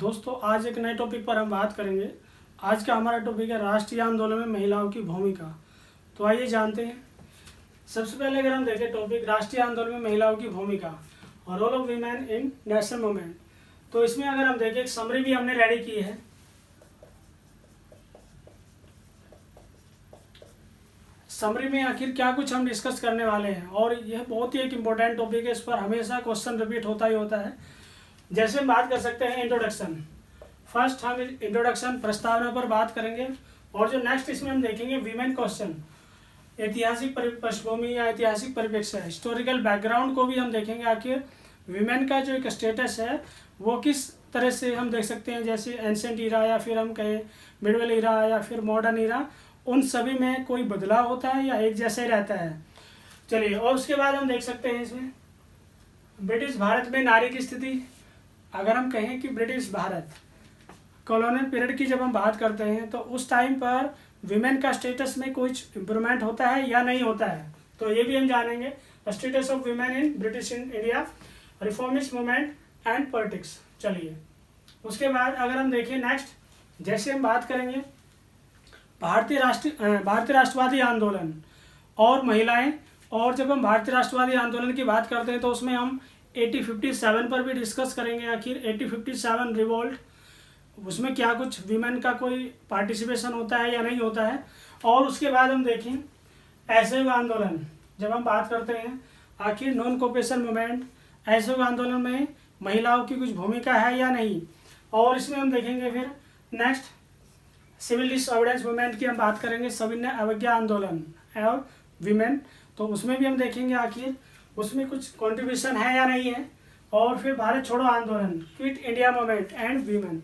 दोस्तों आज एक नए टॉपिक पर हम बात करेंगे। आज का हमारा टॉपिक है राष्ट्रीय आंदोलन में महिलाओं की भूमिका। तो आइए जानते हैं। सबसे पहले अगर हम देखें टॉपिक राष्ट्रीय आंदोलन में महिलाओं की भूमिका और role of women in national movement, तो इसमें अगर हम देखें एक समरी भी हमने रेडी की है। समरी में आखिर क्या कुछ हम डिस्कस करने वाले हैं, और यह बहुत ही एक इम्पोर्टेंट टॉपिक है। इस पर हमेशा क्वेश्चन रिपीट होता ही होता है। जैसे हम बात कर सकते हैं इंट्रोडक्शन। फर्स्ट हम इंट्रोडक्शन प्रस्तावना पर बात करेंगे, और जो नेक्स्ट इसमें हम देखेंगे वीमेन क्वेश्चन, ऐतिहासिक पृष्ठभूमि या ऐतिहासिक परिप्रेक्ष्य, हिस्टोरिकल बैकग्राउंड को भी हम देखेंगे। आखिर वीमेन का जो एक स्टेटस है वो किस तरह से हम देख सकते हैं, जैसे एंशिएंट ईरा या फिर हम कहें मिडल ईरा या फिर मॉडर्न ईरा, उन सभी में कोई बदलाव होता है या एक जैसा ही रहता है। चलिए, और उसके बाद हम देख सकते हैं इसमें ब्रिटिश भारत में नारी की स्थिति। अगर हम कहें कि ब्रिटिश भारत कॉलोनियल पीरियड की जब हम बात करते हैं तो उस टाइम पर विमेन का स्टेटस में कुछ इम्प्रूवमेंट होता है या नहीं होता है, तो ये भी हम जानेंगे। Status of women in British in India, reformist movement and politics. चलिए, उसके बाद अगर हम देखें नेक्स्ट, जैसे हम बात करेंगे भारतीय राष्ट्रवादी आंदोलन और महिलाएं। और जब हम भारतीय राष्ट्रवादी आंदोलन की बात करते हैं तो उसमें हम 1857 पर भी डिस्कस करेंगे। आखिर 1857 रिवोल्ट, उसमें क्या कुछ वीमेन का कोई पार्टिसिपेशन होता है या नहीं होता है। और उसके बाद हम देखें असहयोग आंदोलन। जब हम बात करते हैं आखिर नॉन कोऑपरेशन मूवमेंट, असहयोग आंदोलन में महिलाओं की कुछ भूमिका है या नहीं। और इसमें हम देखेंगे फिर नेक्स्ट सिविल डिसऑबीडियंस मूवमेंट की हम बात करेंगे, सविनय अवज्ञा आंदोलन और वीमेन, तो उसमें भी हम देखेंगे आखिर उसमें कुछ कंट्रीब्यूशन है या नहीं है। और फिर भारत छोड़ो आंदोलन, quit India movement and women,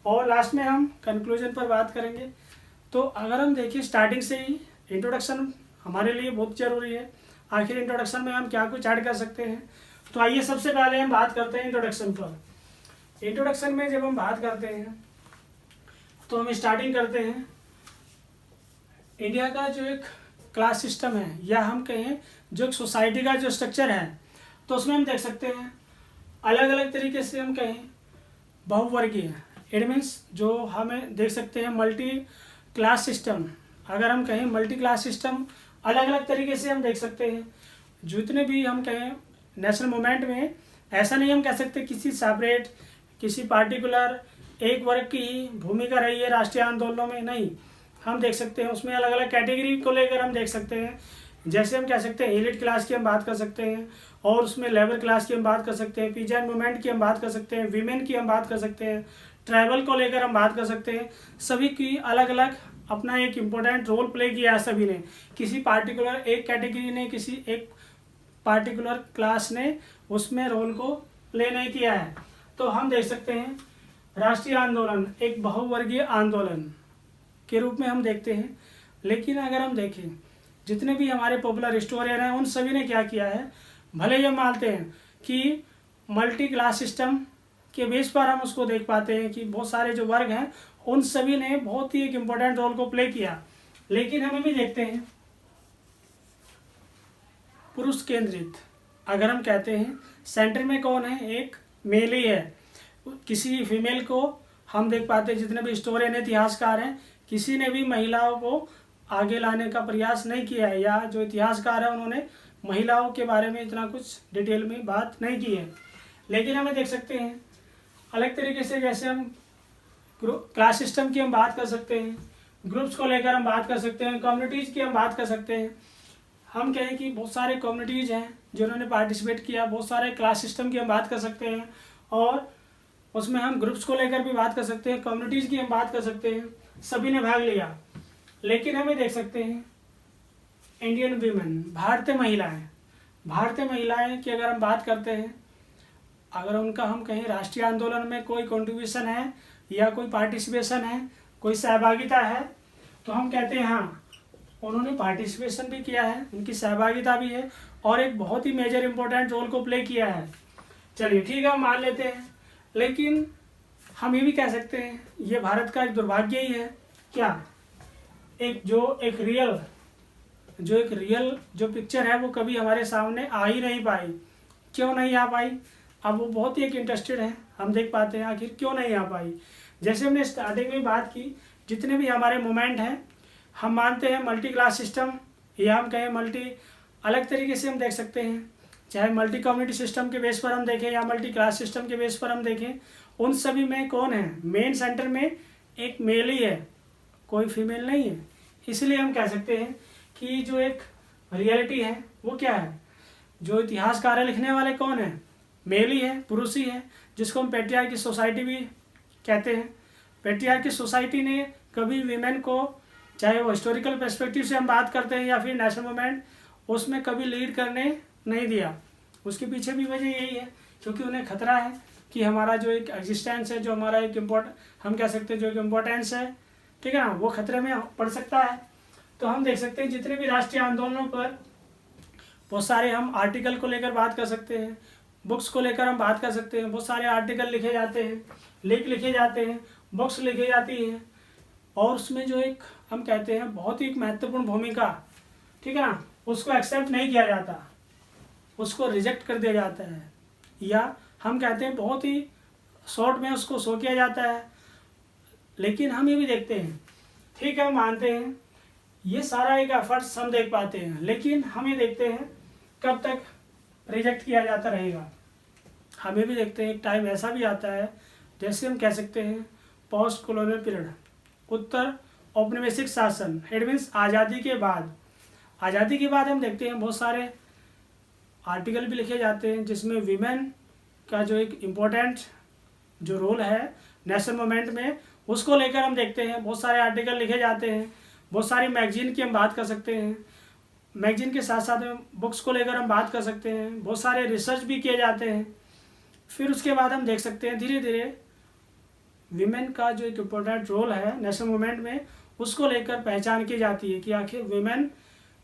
और लास्ट में हम कंक्लूजन पर बात करेंगे। तो अगर हम देखिए स्टार्टिंग से ही इंट्रोडक्शन हमारे लिए बहुत ज़रूरी है। आखिर इंट्रोडक्शन में हम क्या कुछ ऐड कर सकते हैं, तो आइए सबसे पहले हम बात करते हैं इंट्रोडक्शन पर। इंट्रोडक्शन में जब हम बात करते हैं तो हम स्टार्टिंग करते हैं इंडिया का जो एक क्लास सिस्टम है, या हम कहें जो सोसाइटी का जो स्ट्रक्चर है, तो उसमें हम देख सकते हैं अलग अलग तरीके से हम कहें बहुवर्गीय, इट मीन्स जो हमें देख सकते हैं मल्टी क्लास सिस्टम। अगर हम कहें मल्टी क्लास सिस्टम अलग अलग तरीके से हम देख सकते हैं। जितने भी हम कहें नेशनल मूवमेंट में, ऐसा नहीं हम कह सकते किसी सेपरेट किसी पार्टिकुलर एक वर्ग की ही भूमिका रही है राष्ट्रीय आंदोलनों में, नहीं। हम देख सकते हैं उसमें अलग अलग कैटेगरी को लेकर हम देख सकते हैं। जैसे हम कह सकते हैं एलिट क्लास की हम बात कर सकते हैं, और उसमें लेबर क्लास की हम बात कर सकते हैं, पीजेंट मूवमेंट की हम बात कर सकते हैं, वीमेन की हम बात कर सकते हैं, ट्राइबल को लेकर हम बात कर सकते हैं। सभी की अलग अलग अपना एक इम्पोर्टेंट रोल प्ले किया है सभी ने। किसी पार्टिकुलर एक कैटेगरी ने, किसी एक पार्टिकुलर क्लास ने उसमें रोल को प्ले नहीं किया है। तो हम देख सकते हैं राष्ट्रीय आंदोलन एक बहुवर्गीय आंदोलन के रूप में हम देखते हैं। लेकिन अगर हम देखें जितने भी हमारे पॉपुलर हिस्टोरियन हैं उन सभी ने क्या किया है, भले ही हम मानते हैं कि मल्टी क्लास सिस्टम के बेस पर हम उसको देख पाते हैं कि बहुत सारे जो वर्ग हैं उन सभी ने बहुत ही एक इम्पोर्टेंट रोल को प्ले किया, लेकिन हमें भी देखते हैं पुरुष केंद्रित। अगर हम कहते हैं सेंटर में कौन है, एक मेल ही है। किसी फीमेल को हम देख पाते हैं, जितने भी हिस्टोरियन इतिहासकार हैं, किसी ने भी महिलाओं को आगे लाने का प्रयास नहीं किया है, या जो इतिहासकार है उन्होंने महिलाओं के बारे में इतना कुछ डिटेल में बात नहीं की है। लेकिन हमें देख सकते हैं अलग तरीके से, जैसे हम क्लास सिस्टम की हम बात कर सकते हैं, ग्रुप्स को लेकर हम बात कर सकते हैं, कम्युनिटीज़ की हम बात कर सकते हैं। हम कहें कि बहुत सारे कम्युनिटीज़ हैं जिन्होंने पार्टिसिपेट किया, बहुत सारे क्लास सिस्टम की हम बात कर सकते हैं, और उसमें हम ग्रुप्स को लेकर भी बात कर सकते हैं, कम्युनिटीज़ की हम बात कर सकते हैं, सभी ने भाग लिया। लेकिन हमें देख सकते हैं इंडियन वीमेन, भारतीय महिलाएं की अगर हम बात करते हैं, अगर उनका हम कहें राष्ट्रीय आंदोलन में कोई कंट्रीब्यूशन है या कोई पार्टिसिपेशन है, कोई सहभागिता है, तो हम कहते हैं हाँ उन्होंने पार्टिसिपेशन भी किया है, उनकी सहभागिता भी है, और एक बहुत ही मेजर इंपॉर्टेंट रोल को प्ले किया है। चलिए ठीक है, हम मान लेते हैं। लेकिन हम ये भी कह सकते हैं ये भारत का एक दुर्भाग्य ही है क्या, एक रियल जो पिक्चर है वो कभी हमारे सामने आ ही नहीं पाई। क्यों नहीं आ पाई? अब वो बहुत ही एक इंटरेस्टेड है, हम देख पाते हैं आखिर क्यों नहीं आ पाई। जैसे हमने स्टार्टिंग में बात की, जितने भी हमारे मोमेंट हैं हम मानते हैं मल्टी क्लास सिस्टम, या हम कहें मल्टी, अलग तरीके से हम देख सकते हैं, चाहे मल्टी कम्युनिटी सिस्टम के बेस पर हम देखें या मल्टी क्लास सिस्टम के बेस पर हम देखें, उन सभी में कौन है, मेन सेंटर में एक मेल ही है, कोई फीमेल नहीं है। इसलिए हम कह सकते हैं कि जो एक रियलिटी है वो क्या है, जो इतिहासकार है लिखने वाले कौन है, मेल ही है, पुरुष ही है, जिसको हम पेट्रियार्की सोसाइटी भी कहते हैं। पेट्रियार्की सोसाइटी ने कभी वीमेन को, चाहे वो हिस्टोरिकल पर्सपेक्टिव से हम बात करते हैं या फिर नेशनल मूवमेंट, उसमें कभी लीड करने नहीं दिया। उसके पीछे भी वजह यही है क्योंकि उन्हें खतरा है कि हमारा जो एक एग्जिस्टेंस है, जो हमारा एक हम कह सकते हैं जो एक इम्पोर्टेंस है, ठीक है ना, वो खतरे में पड़ सकता है। तो हम देख सकते हैं जितने भी राष्ट्रीय आंदोलनों पर बहुत सारे हम आर्टिकल को लेकर बात कर सकते हैं, बुक्स को लेकर हम बात कर सकते हैं, बहुत सारे आर्टिकल लिखे जाते हैं, लेख लिखे जाते हैं, बुक्स लिखी जाती हैं, और उसमें जो एक हम कहते हैं बहुत ही एक महत्वपूर्ण भूमिका, ठीक है ना, उसको एक्सेप्ट नहीं किया जाता, उसको रिजेक्ट कर दिया जाता है, या हम कहते हैं बहुत ही शॉर्ट में उसको शो किया जाता है। लेकिन हम ये भी देखते हैं, ठीक है, हम मानते हैं ये सारा एक एफर्ट्स हम देख पाते हैं, लेकिन हम ये देखते हैं कब तक रिजेक्ट किया जाता रहेगा। हमें भी देखते हैं एक टाइम ऐसा भी आता है, जैसे हम कह सकते हैं पोस्ट कॉलोनियल पीरियड, उत्तर औपनिवेशिक शासन, इट मीन्स आज़ादी के बाद। आज़ादी के बाद हम देखते हैं बहुत सारे आर्टिकल भी लिखे जाते हैं जिसमें वीमेन का जो एक इम्पोर्टेंट जो रोल है नेशनल मूवमेंट में, उसको लेकर हम देखते हैं बहुत सारे आर्टिकल लिखे जाते हैं। बहुत सारी मैगजीन की हम बात कर सकते हैं, मैगजीन के साथ साथ में बुक्स को लेकर हम बात कर सकते हैं, बहुत सारे रिसर्च भी किए जाते हैं। फिर उसके बाद हम देख सकते हैं धीरे धीरे वीमेन का जो एक इम्पोर्टेंट रोल है नेशनल मूवमेंट में, उसको लेकर पहचान की जाती है कि आखिर वीमेन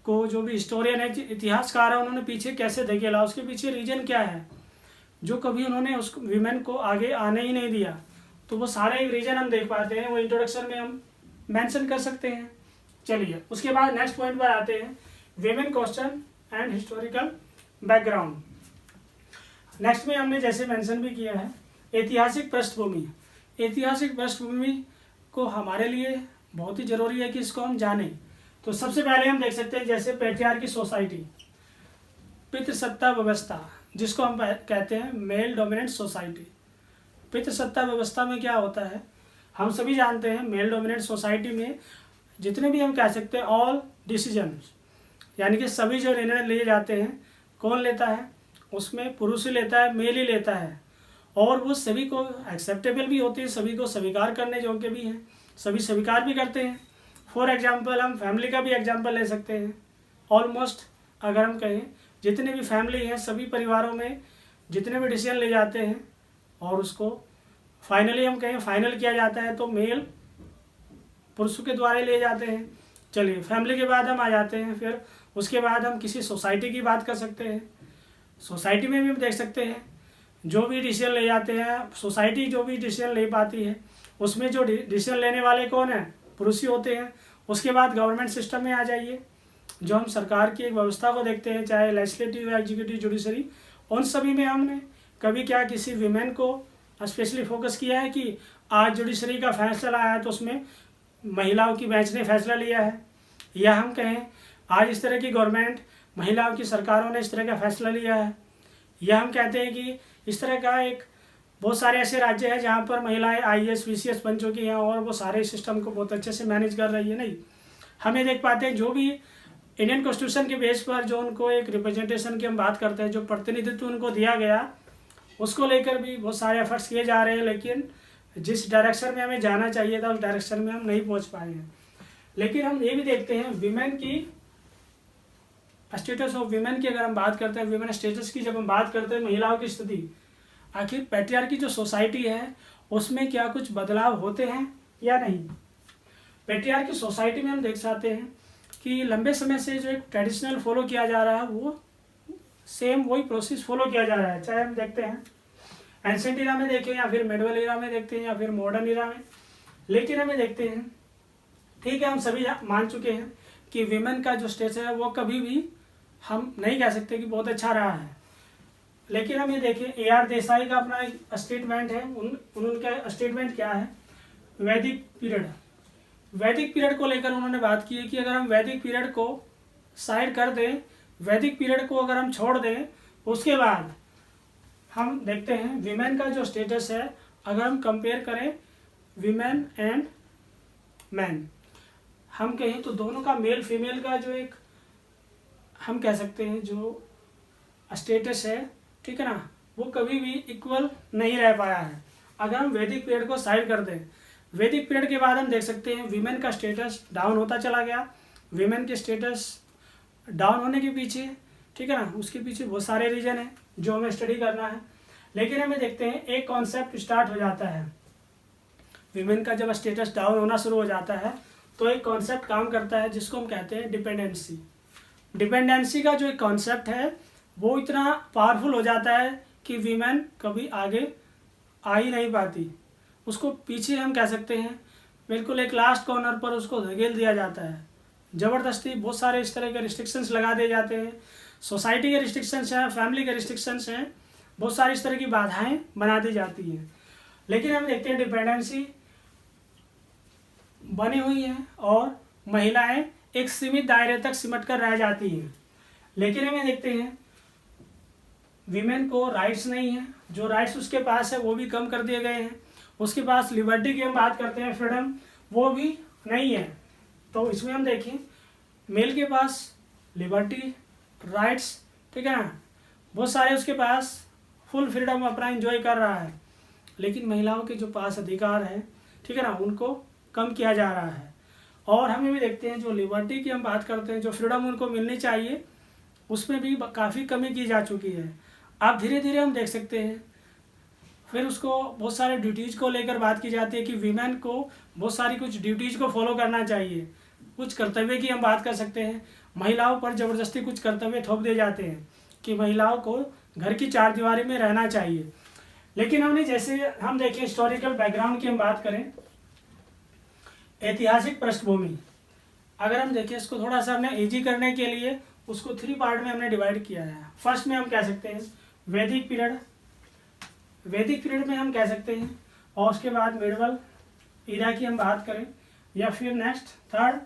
को जो भी हिस्टोरियन है, इतिहासकार है, उन्होंने पीछे कैसे धकेला, उसके पीछे रीजन क्या है, जो कभी उन्होंने उस वीमेन को आगे आने ही नहीं दिया। तो वो सारे एक रीजन हम देख पाते हैं, वो इंट्रोडक्शन में हम मेंशन कर सकते हैं। चलिए उसके बाद नेक्स्ट पॉइंट पर आते हैं, women question and historical background. Next में हमने जैसे मेंशन भी किया है ऐतिहासिक पृष्ठभूमि। ऐतिहासिक पृष्ठभूमि को हमारे लिए बहुत ही ज़रूरी है कि इसको हम जानें। तो सबसे पहले हम देख सकते हैं जैसे पेट्रियार्की सोसाइटी, पितृसत्ता व्यवस्था, जिसको हम कहते हैं मेल डोमिनेंट सोसाइटी। पितृसत्ता व्यवस्था में क्या होता है, हम सभी जानते हैं मेल डोमिनेंट सोसाइटी में जितने भी हम कह सकते हैं ऑल डिसीजंस, यानी कि सभी जो निर्णय लिए जाते हैं कौन लेता है, उसमें पुरुष ही लेता है, मेल ही लेता है, और वो सभी को एक्सेप्टेबल भी होते हैं, सभी को स्वीकार करने योग्य भी हैं, सभी स्वीकार भी करते हैं। फॉर एग्जांपल हम फैमिली का भी एग्जांपल ले सकते हैं। ऑलमोस्ट अगर हम कहें जितने भी फैमिली हैं, सभी परिवारों में जितने भी डिसीजन ले जाते हैं और उसको फाइनली हम कहें फाइनल किया जाता है तो मेल पुरुषों के द्वारा लिए जाते हैं। चलिए फैमिली के बाद हम आ जाते हैं, फिर उसके बाद हम किसी सोसाइटी की बात कर सकते हैं। सोसाइटी में भी हम देख सकते हैं जो भी डिसीजन ले जाते हैं, सोसाइटी जो भी डिसीजन ले पाती है उसमें जो डिसीजन लेने वाले कौन है, पुरुष ही होते हैं। उसके बाद गवर्नमेंट सिस्टम में आ जाइए, जो हम सरकार की एक व्यवस्था को देखते हैं, चाहे लेजिस्लेटिव, एग्जीक्यूटिव, जुडिशरी, उन सभी में हमने कभी क्या किसी वीमेन को स्पेशली फोकस किया है कि आज जुडिशरी का फैसला आया है तो उसमें महिलाओं की बेंच ने फैसला लिया है, या हम कहें आज इस तरह की गवर्नमेंट, महिलाओं की सरकारों ने इस तरह का फैसला लिया है, या हम कहते हैं कि इस तरह का एक बहुत सारे ऐसे राज्य हैं जहाँ पर महिलाएं IAS VCS बन चुकी हैं और वो सारे सिस्टम को बहुत अच्छे से मैनेज कर रही है। नहीं, हमें देख पाते हैं जो भी इंडियन कॉन्स्टिट्यूशन के बेस पर जो उनको एक रिप्रेजेंटेशन की हम बात करते हैं, जो प्रतिनिधित्व उनको दिया गया, उसको लेकर भी बहुत सारे एफर्ट्स किए जा रहे हैं, लेकिन जिस डायरेक्शन में हमें जाना चाहिए था उस डायरेक्शन में हम नहीं पहुँच पाए हैं। लेकिन हम ये भी देखते हैं वीमेन की स्टेटस ऑफ वीमेन की अगर हम बात करते हैं, वीमेन स्टेटस की जब हम बात करते हैं, महिलाओं की स्थिति, आखिर पैट्रियार्की जो सोसाइटी है उसमें क्या कुछ बदलाव होते हैं या नहीं। पैट्रियार्की सोसाइटी में हम देख सकते हैं कि लंबे समय से जो एक ट्रेडिशनल फॉलो किया जा रहा है वो सेम वही प्रोसेस फॉलो किया जा रहा है, चाहे हम देखते हैं एंशिएंट इरा में देखें या फिर मिडवल इरा में देखते हैं या फिर मॉडर्न इरा में। लेकिन हमें देखते हैं, ठीक है, हम सभी मान चुके हैं कि वीमेन का जो स्टेटस है वो कभी भी हम नहीं कह सकते कि बहुत अच्छा रहा है। लेकिन हम ये देखें AR देसाई का अपना एक स्टेटमेंट है, उनका स्टेटमेंट क्या है, वैदिक पीरियड को लेकर उन्होंने बात की है कि अगर हम वैदिक पीरियड को साइड कर दें, वैदिक पीरियड को अगर हम छोड़ दें, उसके बाद हम देखते हैं विमेन का जो स्टेटस है, अगर हम कंपेयर करें विमेन एंड मैन, हम कहें तो दोनों का मेल फीमेल का जो एक हम कह सकते हैं जो स्टेटस है, ठीक है ना, वो कभी भी इक्वल नहीं रह पाया है। अगर हम वैदिक पीरियड को साइड कर दें, वैदिक पीरियड के बाद हम देख सकते हैं विमेन का स्टेटस डाउन होता चला गया। विमेन के स्टेटस डाउन होने के पीछे, ठीक है ना, उसके पीछे बहुत सारे रीजन है जो हमें स्टडी करना है। लेकिन हमें देखते हैं एक कॉन्सेप्ट स्टार्ट हो जाता है, विमेन का जब स्टेटस डाउन होना शुरू हो जाता है तो एक कॉन्सेप्ट काम करता है जिसको हम कहते हैं डिपेंडेंसी। डिपेंडेंसी का जो एक कॉन्सेप्ट है वो इतना पावरफुल हो जाता है कि वीमेन कभी आगे आ ही नहीं पाती, उसको पीछे हम कह सकते हैं बिल्कुल एक लास्ट कॉर्नर पर उसको धकेल दिया जाता है। ज़बरदस्ती बहुत सारे इस तरह के रिस्ट्रिक्शंस लगा दिए जाते हैं, सोसाइटी के रिस्ट्रिक्शंस हैं, फैमिली के रिस्ट्रिक्शंस हैं, बहुत सारी इस तरह की बाधाएं बना दी जाती हैं। लेकिन हम देखते हैं डिपेंडेंसी बनी हुई है और महिलाएं एक सीमित दायरे तक सिमट कर रह जाती हैं। लेकिन हमें देखते हैं वीमेन को राइट्स नहीं है, जो राइट्स उसके पास है वो भी कम कर दिए गए हैं। उसके पास लिबर्टी की हम बात करते हैं, फ्रीडम, वो भी नहीं है। तो इसमें हम देखें मेल के पास लिबर्टी, राइट्स, ठीक है ना, बहुत सारे उसके पास फुल फ्रीडम अपना एंजॉय कर रहा है, लेकिन महिलाओं के जो पास अधिकार हैं, ठीक है ना, उनको कम किया जा रहा है। और हमें भी देखते हैं जो लिबर्टी की हम बात करते हैं, जो फ्रीडम उनको मिलनी चाहिए, उसमें भी काफ़ी कमी की जा चुकी है। अब धीरे धीरे हम देख सकते हैं फिर उसको बहुत सारे ड्यूटीज़ को लेकर बात की जाती है कि वीमेन को बहुत सारी कुछ ड्यूटीज़ को फॉलो करना चाहिए। कुछ कर्तव्य की हम बात कर सकते हैं, महिलाओं पर ज़बरदस्ती कुछ कर्तव्य थोप दिए जाते हैं कि महिलाओं को घर की चार दीवारी में रहना चाहिए। लेकिन हमने जैसे हम देखें हिस्टोरिकल बैकग्राउंड की हम बात करें, ऐतिहासिक पृष्ठभूमि, अगर हम देखें इसको थोड़ा सा हमने इजी करने के लिए उसको 3 पार्ट में हमने डिवाइड किया है। फर्स्ट में हम कह सकते हैं वैदिक पीरियड, वैदिक पीरियड में हम कह सकते हैं, और उसके बाद मिडवल ईरा की हम बात करें, या फिर नेक्स्ट थर्ड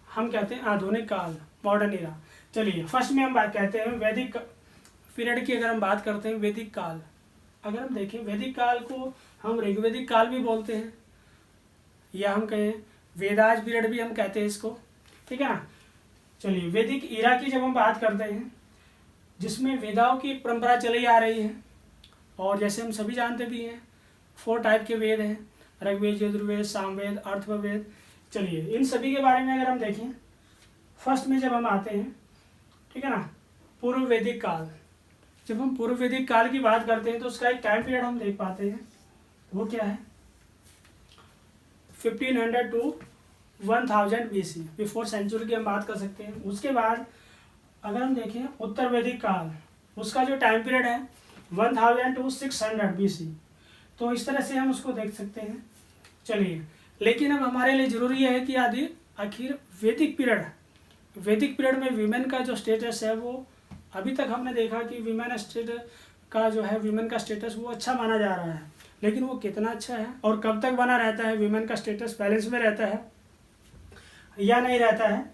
हम कहते हैं आधुनिक काल, मॉडर्न ईरा। चलिए फर्स्ट में हम बात कहते हैं वैदिक पीरियड की। अगर हम बात करते हैं वैदिक काल, अगर हम देखें वैदिक काल को हम ऋग्वैदिक काल भी बोलते हैं, या हम कहें वेदाज पीरियड भी हम कहते हैं इसको, ठीक है ना। चलिए वैदिक ईरा की जब हम बात करते हैं, जिसमें वेदाओं की परंपरा चली आ रही है, और जैसे हम सभी जानते भी हैं 4 टाइप के वेद हैं, ऋग्वेद, यजुर्वेद, सामवेद, अथर्ववेद। चलिए इन सभी के बारे में अगर हम देखें, फर्स्ट में जब हम आते हैं, ठीक है ना, पूर्व वैदिक काल। जब हम पूर्व वैदिक काल की बात करते हैं तो उसका एक टाइम पीरियड हम देख पाते हैं, वो क्या है 1500 टू 1000 BC, बिफोर सेंचुरी की हम बात कर सकते हैं। उसके बाद अगर हम देखें उत्तर वैदिक काल, उसका जो टाइम पीरियड है 1000 टू 600 BC। तो इस तरह से हम उसको देख सकते हैं। चलिए लेकिन अब हमारे लिए ज़रूरी है कि आखिर वैदिक पीरियड में वीमेन का जो स्टेटस है, वो अभी तक हमने देखा कि वीमेन का स्टेटस वो अच्छा माना जा रहा है, लेकिन वो कितना अच्छा है और कब तक बना रहता है, वीमेन का स्टेटस बैलेंस में रहता है या नहीं रहता है।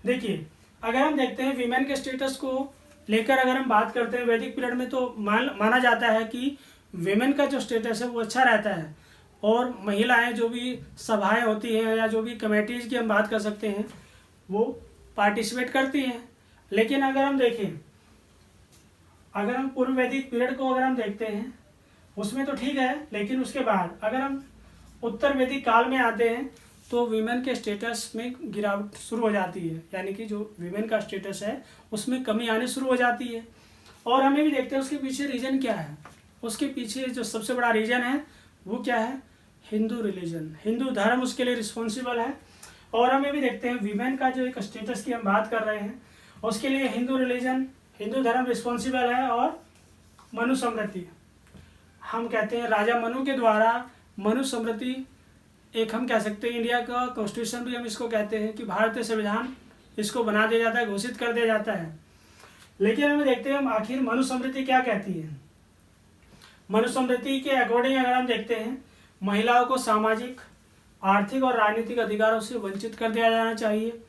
देखिए अगर हम देखते हैं वीमेन के स्टेटस को लेकर अगर हम बात करते हैं वैदिक पीरियड में, तो माना जाता है कि वीमेन का जो स्टेटस है वो अच्छा रहता है, और महिलाएं जो भी सभाएं होती हैं या जो भी कमेटीज़ की हम बात कर सकते हैं वो पार्टिसिपेट करती हैं। लेकिन अगर हम देखें, अगर हम पूर्व वैदिक पीरियड को अगर हम देखते हैं उसमें तो ठीक है, लेकिन उसके बाद अगर हम उत्तर वैदिक काल में आते हैं तो वीमेन के स्टेटस में गिरावट शुरू हो जाती है, यानी कि जो वीमेन का स्टेटस है उसमें कमी आने शुरू हो जाती है। और हमें भी देखते हैं उसके पीछे रीज़न क्या है, उसके पीछे जो सबसे बड़ा रीज़न है वो क्या है, हिंदू रिलीजन, हिंदू धर्म उसके लिए रिस्पॉन्सिबल है। और हमें भी देखते हैं वीमेन का जो एक स्टेटस की हम बात कर रहे हैं उसके लिए हिंदू रिलीजन, हिंदू धर्म रिस्पॉन्सिबल है। और मनुस्मृति, हम कहते हैं राजा मनु के द्वारा मनुस्मृति, एक हम कह सकते हैं इंडिया का कॉन्स्टिट्यूशन भी हम इसको कहते हैं कि भारतीय संविधान इसको बना दिया जाता है, घोषित कर दिया जाता है। लेकिन हमें देखते हैं हम आखिर मनुस्मृति क्या कहती है। मनुस्मृति के अकॉर्डिंग अगर हम देखते हैं, महिलाओं को सामाजिक, आर्थिक और राजनीतिक अधिकारों से वंचित कर दिया जाना चाहिए।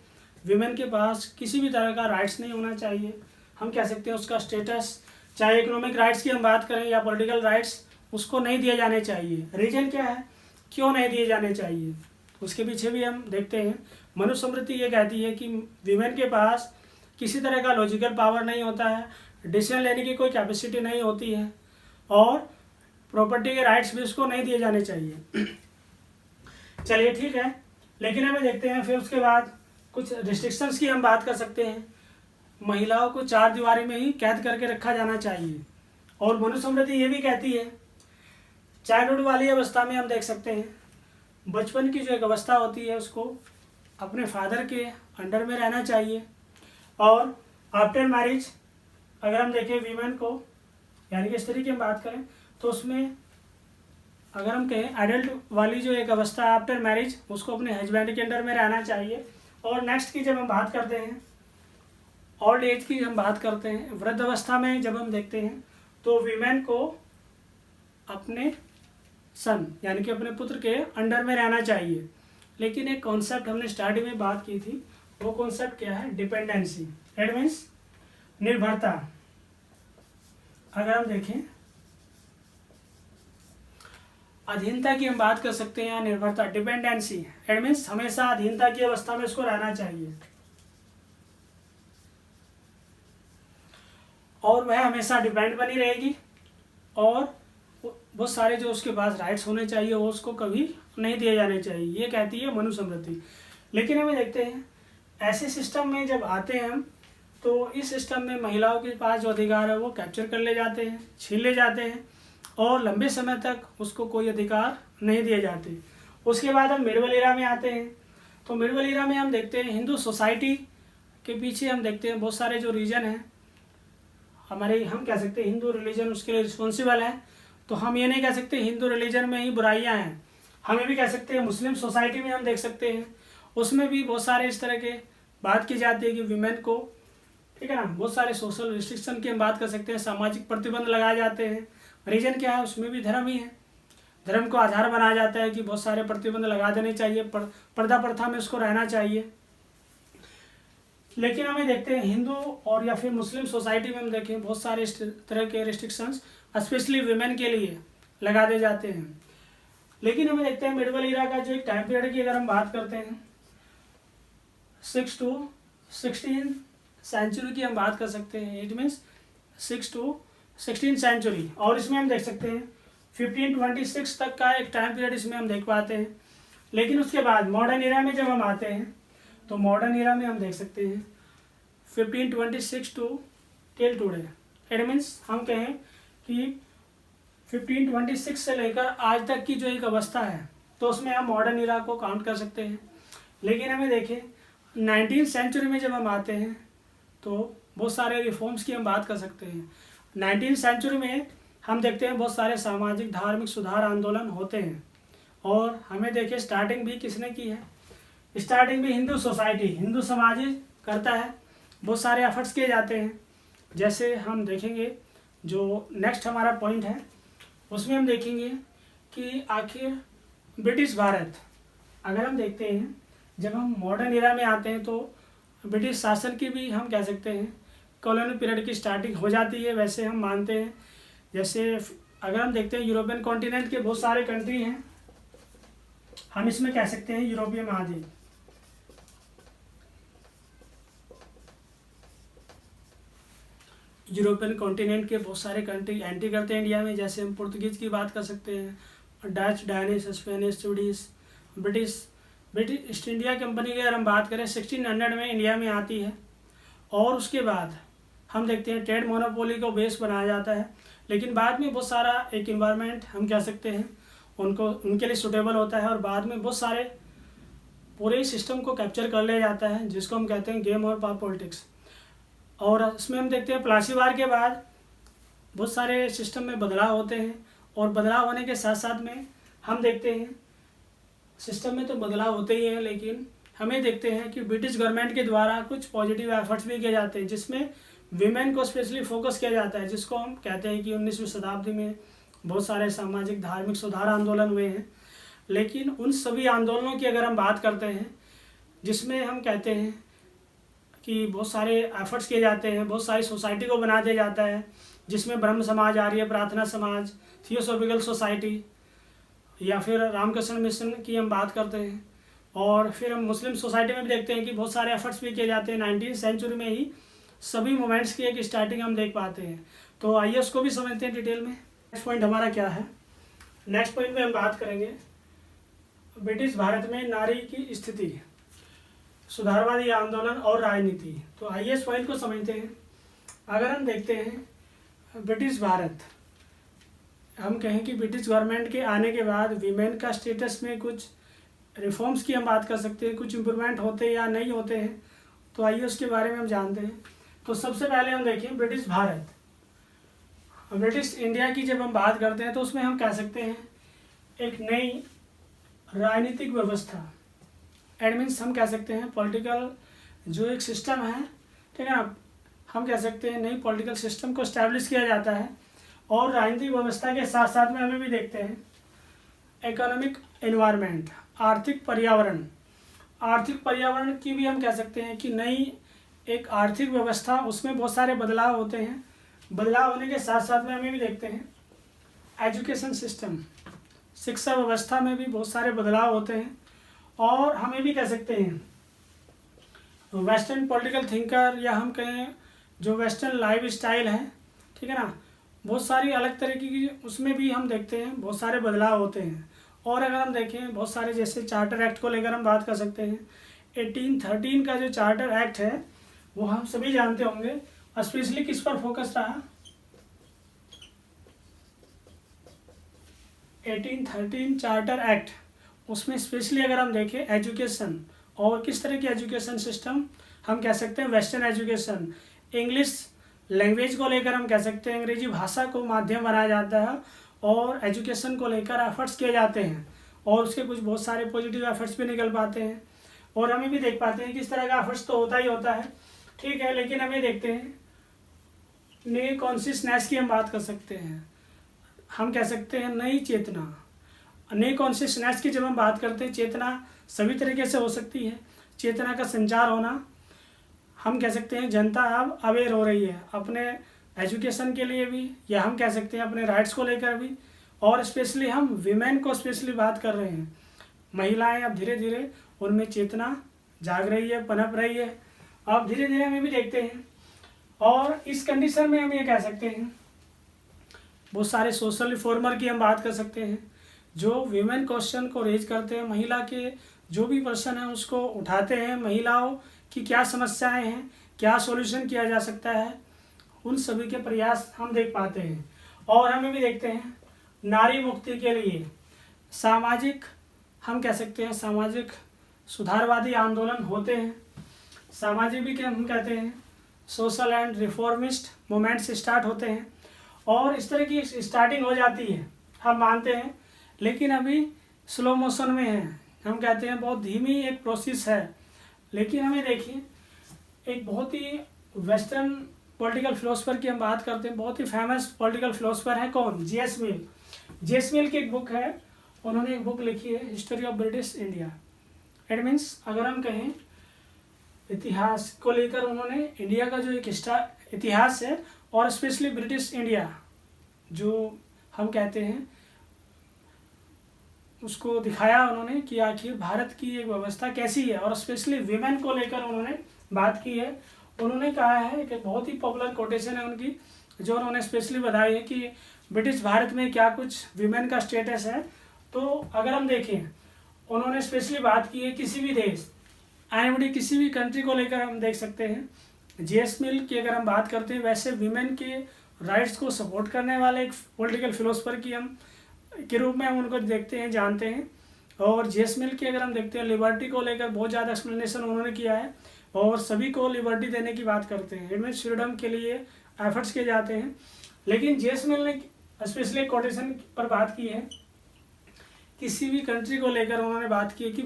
विमेन के पास किसी भी तरह का राइट्स नहीं होना चाहिए। हम कह सकते हैं उसका स्टेटस, चाहे इकोनॉमिक राइट्स की हम बात करें या पॉलिटिकल राइट्स, उसको नहीं दिए जाने चाहिए। रीजन क्या है, क्यों नहीं दिए जाने चाहिए, उसके पीछे भी हम देखते हैं। मनुस्मृति ये कहती है कि विमेन के पास किसी तरह का लॉजिकल पावर नहीं होता है, डिसीजन लेने की कोई कैपेसिटी नहीं होती है, और प्रॉपर्टी के राइट्स भी उसको नहीं दिए जाने चाहिए। चलिए ठीक है, लेकिन हमें देखते हैं फिर उसके बाद कुछ रिस्ट्रिक्शंस की हम बात कर सकते हैं। महिलाओं को 4 दीवारी में ही कैद करके रखा जाना चाहिए। और मनुस्मृति ये भी कहती है, चाइल्डहुड वाली अवस्था में हम देख सकते हैं, बचपन की जो एक अवस्था होती है उसको अपने फादर के अंडर में रहना चाहिए। और आफ्टर मैरिज अगर हम देखें वीमेन को, यानी कि इस तरीके हम बात करें तो उसमें अगर हम कहें एडल्ट वाली जो एक अवस्था है आफ्टर मैरिज, उसको अपने हस्बैंड के अंडर में रहना चाहिए। और नेक्स्ट की जब हम बात करते हैं, ओल्ड एज की हम बात करते हैं, वृद्ध अवस्था में जब हम देखते हैं तो वीमेन को अपने सन यानी कि अपने पुत्र के अंडर में रहना चाहिए। लेकिन एक कॉन्सेप्ट हमने स्टार्टिंग में बात की थी, वो कॉन्सेप्ट क्या है, डिपेंडेंसी। इट मीन्स निर्भरता। अगर हम देखें अधीनता की हम बात कर सकते हैं या निर्भरता, डिपेंडेंसी। इट मीन्स हमेशा अधीनता की अवस्था में उसको रहना चाहिए और वह हमेशा डिपेंड बनी रहेगी, और बहुत सारे जो उसके पास राइट्स होने चाहिए वो उसको कभी नहीं दिए जाने चाहिए, ये कहती है मनुस्मृति। लेकिन हमें देखते हैं ऐसे सिस्टम में जब आते हैं हम, तो इस सिस्टम में महिलाओं के पास जो अधिकार है वो कैप्चर कर ले जाते हैं, छीन ले जाते हैं, और लंबे समय तक उसको कोई अधिकार नहीं दिए जाते। उसके बाद हम मिडवल इरा में आते हैं, तो मिडवल इरा में हम देखते हैं हिंदू सोसाइटी के पीछे हम देखते हैं बहुत सारे जो रीजन हैं हमारे, हम कह सकते हैं हिंदू रिलीजन उसके लिए रिस्पॉन्सिबल है। तो हम ये नहीं कह सकते हिंदू रिलीजन में ही बुराइयां हैं, हमें भी कह सकते हैं मुस्लिम सोसाइटी में हम देख सकते हैं, उसमें भी बहुत सारे इस तरह के बात की जाती है कि विमेन को, ठीक है ना, बहुत सारे सोशल रिस्ट्रिक्शन की हम बात कर सकते हैं, सामाजिक प्रतिबंध लगाए जाते हैं। रीजन क्या है, उसमें भी धर्म ही है, धर्म को आधार बनाया जाता है कि बहुत सारे प्रतिबंध लगा देने चाहिए, पर्दा प्रथा में उसको रहना चाहिए। लेकिन हमें देखते हैं हिंदू और या फिर मुस्लिम सोसाइटी में हम देखें बहुत सारे इस तरह के रिस्ट्रिक्शंस स्पेशली विमेन के लिए लगा दे जाते हैं। लेकिन हमें देखते हैं मिडवल इरा का जो एक टाइम पीरियड की अगर हम बात करते हैं 6 to 16 सेंचुरी की हम बात कर सकते हैं, इट मीन्स 6 to 16 सेंचुरी, और इसमें हम देख सकते हैं 1526 तक का एक टाइम पीरियड इसमें हम देख पाते हैं। लेकिन उसके बाद मॉडर्न इरा में जब हम आते हैं तो मॉडर्न इरा में हम देख सकते हैं 1526 to till today. It means हम कहें कि 1526 से लेकर आज तक की जो एक अवस्था है तो उसमें हम मॉडर्न इरा को काउंट कर सकते हैं। लेकिन हमें देखें 19वीं सेंचुरी में जब हम आते हैं तो बहुत सारे रिफॉर्म्स की हम बात कर सकते हैं। 19वीं सेंचुरी में हम देखते हैं बहुत सारे सामाजिक धार्मिक सुधार आंदोलन होते हैं, और हमें देखिए स्टार्टिंग भी किसने की है, स्टार्टिंग भी हिंदू सोसाइटी, हिंदू समाज करता है, बहुत सारे एफर्ट्स किए जाते हैं। जैसे हम देखेंगे जो नेक्स्ट हमारा पॉइंट है उसमें हम देखेंगे कि आखिर ब्रिटिश भारत, अगर हम देखते हैं जब हम मॉडर्न इरा में आते हैं तो ब्रिटिश शासन की भी हम कह सकते हैं कॉलोनी पीरियड की स्टार्टिंग हो जाती है, वैसे हम मानते हैं। जैसे अगर हम देखते हैं यूरोपियन कॉन्टिनेंट के बहुत सारे कंट्री हैं, हम इसमें कह सकते हैं यूरोपीय महाद्वीप, यूरोपियन कॉन्टिनेंट के बहुत सारे कंट्री एंट्री करते हैं इंडिया में। जैसे हम पुर्तगीज की बात कर सकते हैं, Dutch, Danish, Spanish, Swedish, British East India Company की अगर हम बात करें 1600 में इंडिया में आती है। और उसके बाद हम देखते हैं ट्रेड मोनोपोली को बेस बनाया जाता है, लेकिन बाद में बहुत सारा एक इन्वायरमेंट हम कह सकते हैं उनके लिए सूटेबल होता है, और बाद में बहुत सारे पूरे सिस्टम को कैप्चर कर लिया जाता है, जिसको हम कहते हैं गेम और पावर पॉलिटिक्स। और इसमें हम देखते हैं प्लासी वार के बाद बहुत सारे सिस्टम में बदलाव होते हैं, और बदलाव होने के साथ साथ में हम देखते हैं सिस्टम में तो बदलाव होते ही हैं, लेकिन हमें देखते हैं कि ब्रिटिश गवर्नमेंट के द्वारा कुछ पॉजिटिव एफर्ट्स भी किए जाते हैं, जिसमें विमेन को स्पेशली फोकस किया जाता है, जिसको हम कहते हैं कि 19वीं शताब्दी में बहुत सारे सामाजिक धार्मिक सुधार आंदोलन हुए हैं, लेकिन उन सभी आंदोलनों की अगर हम बात करते हैं जिसमें हम कहते हैं कि बहुत सारे एफर्ट्स किए जाते हैं, बहुत सारी सोसाइटी को बना दिया जाता है, जिसमें ब्रह्म समाज, आर्य प्रार्थना समाज, थियोसॉफिकल सोसाइटी, या फिर रामकृष्ण मिशन की हम बात करते हैं, और फिर हम मुस्लिम सोसाइटी में भी देखते हैं कि बहुत सारे एफर्ट्स भी किए जाते हैं। 19वीं सेंचुरी में ही सभी मूवमेंट्स की एक स्टार्टिंग हम देख पाते हैं। तो आइए उसको भी समझते हैं डिटेल में। नेक्स्ट पॉइंट हमारा क्या है? नेक्स्ट पॉइंट में हम बात करेंगे ब्रिटिश भारत में नारी की स्थिति, सुधारवादी आंदोलन और राजनीति। तो आइए इस पॉइंट को समझते हैं। अगर हम देखते हैं ब्रिटिश भारत, हम कहें कि ब्रिटिश गवर्नमेंट के आने के बाद वीमेन का स्टेटस में कुछ रिफॉर्म्स की हम बात कर सकते हैं, कुछ इम्प्रूवमेंट होते हैं या नहीं होते हैं। तो आइए उसके बारे में हम जानते हैं। तो सबसे पहले हम देखें ब्रिटिश भारत, ब्रिटिश इंडिया की जब हम बात करते हैं तो उसमें हम कह सकते हैं एक नई राजनीतिक व्यवस्था, एट मीन्स हम कह सकते हैं पॉलिटिकल जो एक सिस्टम है, ठीक है ना, हम कह सकते हैं नई पॉलिटिकल सिस्टम को इस्टेब्लिश किया जाता है। और राजनीतिक व्यवस्था के साथ साथ में हमें भी देखते हैं इकोनॉमिक एनवायरनमेंट, आर्थिक पर्यावरण, आर्थिक पर्यावरण की भी हम कह सकते हैं कि नई एक आर्थिक व्यवस्था, उसमें बहुत सारे बदलाव होते हैं। बदलाव होने के साथ साथ में हमें भी देखते हैं एजुकेशन सिस्टम, शिक्षा व्यवस्था में भी बहुत सारे बदलाव होते हैं। और हमें भी कह सकते हैं वेस्टर्न पॉलिटिकल थिंकर, या हम कहें जो वेस्टर्न लाइफ स्टाइल है, ठीक है ना, बहुत सारी अलग तरीके की उसमें भी हम देखते हैं बहुत सारे बदलाव होते हैं। और अगर हम देखें बहुत सारे, जैसे चार्टर एक्ट को लेकर हम बात कर सकते हैं। 1813 का जो चार्टर एक्ट है वो हम सभी जानते होंगे, स्पेशली किस पर फोकस रहा? 1813 चार्टर एक्ट, उसमें स्पेशली अगर हम देखें एजुकेशन, और किस तरह की एजुकेशन सिस्टम, हम कह सकते हैं वेस्टर्न एजुकेशन, इंग्लिश लैंग्वेज को लेकर हम कह सकते हैं अंग्रेजी भाषा को माध्यम बनाया जाता है, और एजुकेशन को लेकर एफर्ट्स किए जाते हैं, और उसके कुछ बहुत सारे पॉजिटिव एफर्ट्स भी निकल पाते हैं। और हमें भी देख पाते हैं कि इस तरह का एफर्ट्स तो होता ही होता है, ठीक है। लेकिन हमें देखते हैं नई कॉन्शियसनेस की हम बात कर सकते हैं, हम कह सकते हैं नई चेतना, नई कॉन्शियसनेस की जब हम बात करते हैं, चेतना सभी तरीके से हो सकती है। चेतना का संचार होना, हम कह सकते हैं जनता अब अवेयर हो रही है अपने एजुकेशन के लिए भी, या हम कह सकते हैं अपने राइट्स को लेकर भी। और स्पेशली हम विमेन को स्पेशली बात कर रहे हैं, महिलाएं अब धीरे धीरे उनमें चेतना जाग रही है, पनप रही है, अब धीरे धीरे हमें भी देखते हैं। और इस कंडीशन में हम ये कह सकते हैं बहुत सारे सोशल रिफॉर्मर की हम बात कर सकते हैं जो विमेन क्वेश्चन को रेज करते हैं, महिला के जो भी पर्सन है उसको उठाते हैं, महिलाओं की क्या समस्याएं हैं, क्या सॉल्यूशन किया जा सकता है, उन सभी के प्रयास हम देख पाते हैं। और हमें भी देखते हैं नारी मुक्ति के लिए सामाजिक, हम कह सकते हैं सामाजिक सुधारवादी आंदोलन होते हैं। सामाजिक भी क्या हम कहते हैं social and reformist movements start होते हैं, और इस तरह की स्टार्टिंग हो जाती है, हम मानते हैं, लेकिन अभी स्लो मोशन में है, हम कहते हैं बहुत धीमी एक प्रोसेस है। लेकिन हमें देखिए एक बहुत ही वेस्टर्न पॉलिटिकल फिलोसफर की हम बात करते हैं, बहुत ही फेमस पॉलिटिकल फिलोसफर है कौन? जेएस मिल। जेएस मिल की एक बुक है, उन्होंने एक बुक लिखी है history of British India. It means अगर हम कहें इतिहास को लेकर उन्होंने इंडिया का जो एक इतिहास है, और स्पेशली ब्रिटिश इंडिया जो हम कहते हैं उसको दिखाया उन्होंने कि आखिर भारत की एक व्यवस्था कैसी है, और स्पेशली विमेन को लेकर उन्होंने बात की है। उन्होंने कहा है कि बहुत ही पॉपुलर कोटेशन है उनकी, जो उन्होंने स्पेशली बताई है कि ब्रिटिश भारत में क्या कुछ विमेन का स्टेटस है। तो अगर हम देखें उन्होंने स्पेशली बात की है किसी भी देश, एनीबॉडी, किसी भी कंट्री को लेकर हम देख सकते हैं। जेएस मिल की अगर हम बात करते हैं, वैसे विमेन के राइट्स को सपोर्ट करने वाले एक पॉलिटिकल फिलोसफर की हम के रूप में हम उनको देखते हैं, जानते हैं। और जेएस मिल की अगर हम देखते हैं लिबर्टी को लेकर बहुत ज़्यादा एक्सप्लेनेशन उन्होंने किया है, और सभी को लिबर्टी देने की बात करते हैं, इट मीन्स फ्रीडम के लिए एफर्ट्स किए जाते हैं। लेकिन जेएस मिल ने स्पेशली कोटेशन पर बात की है, किसी भी कंट्री को लेकर उन्होंने बात की है कि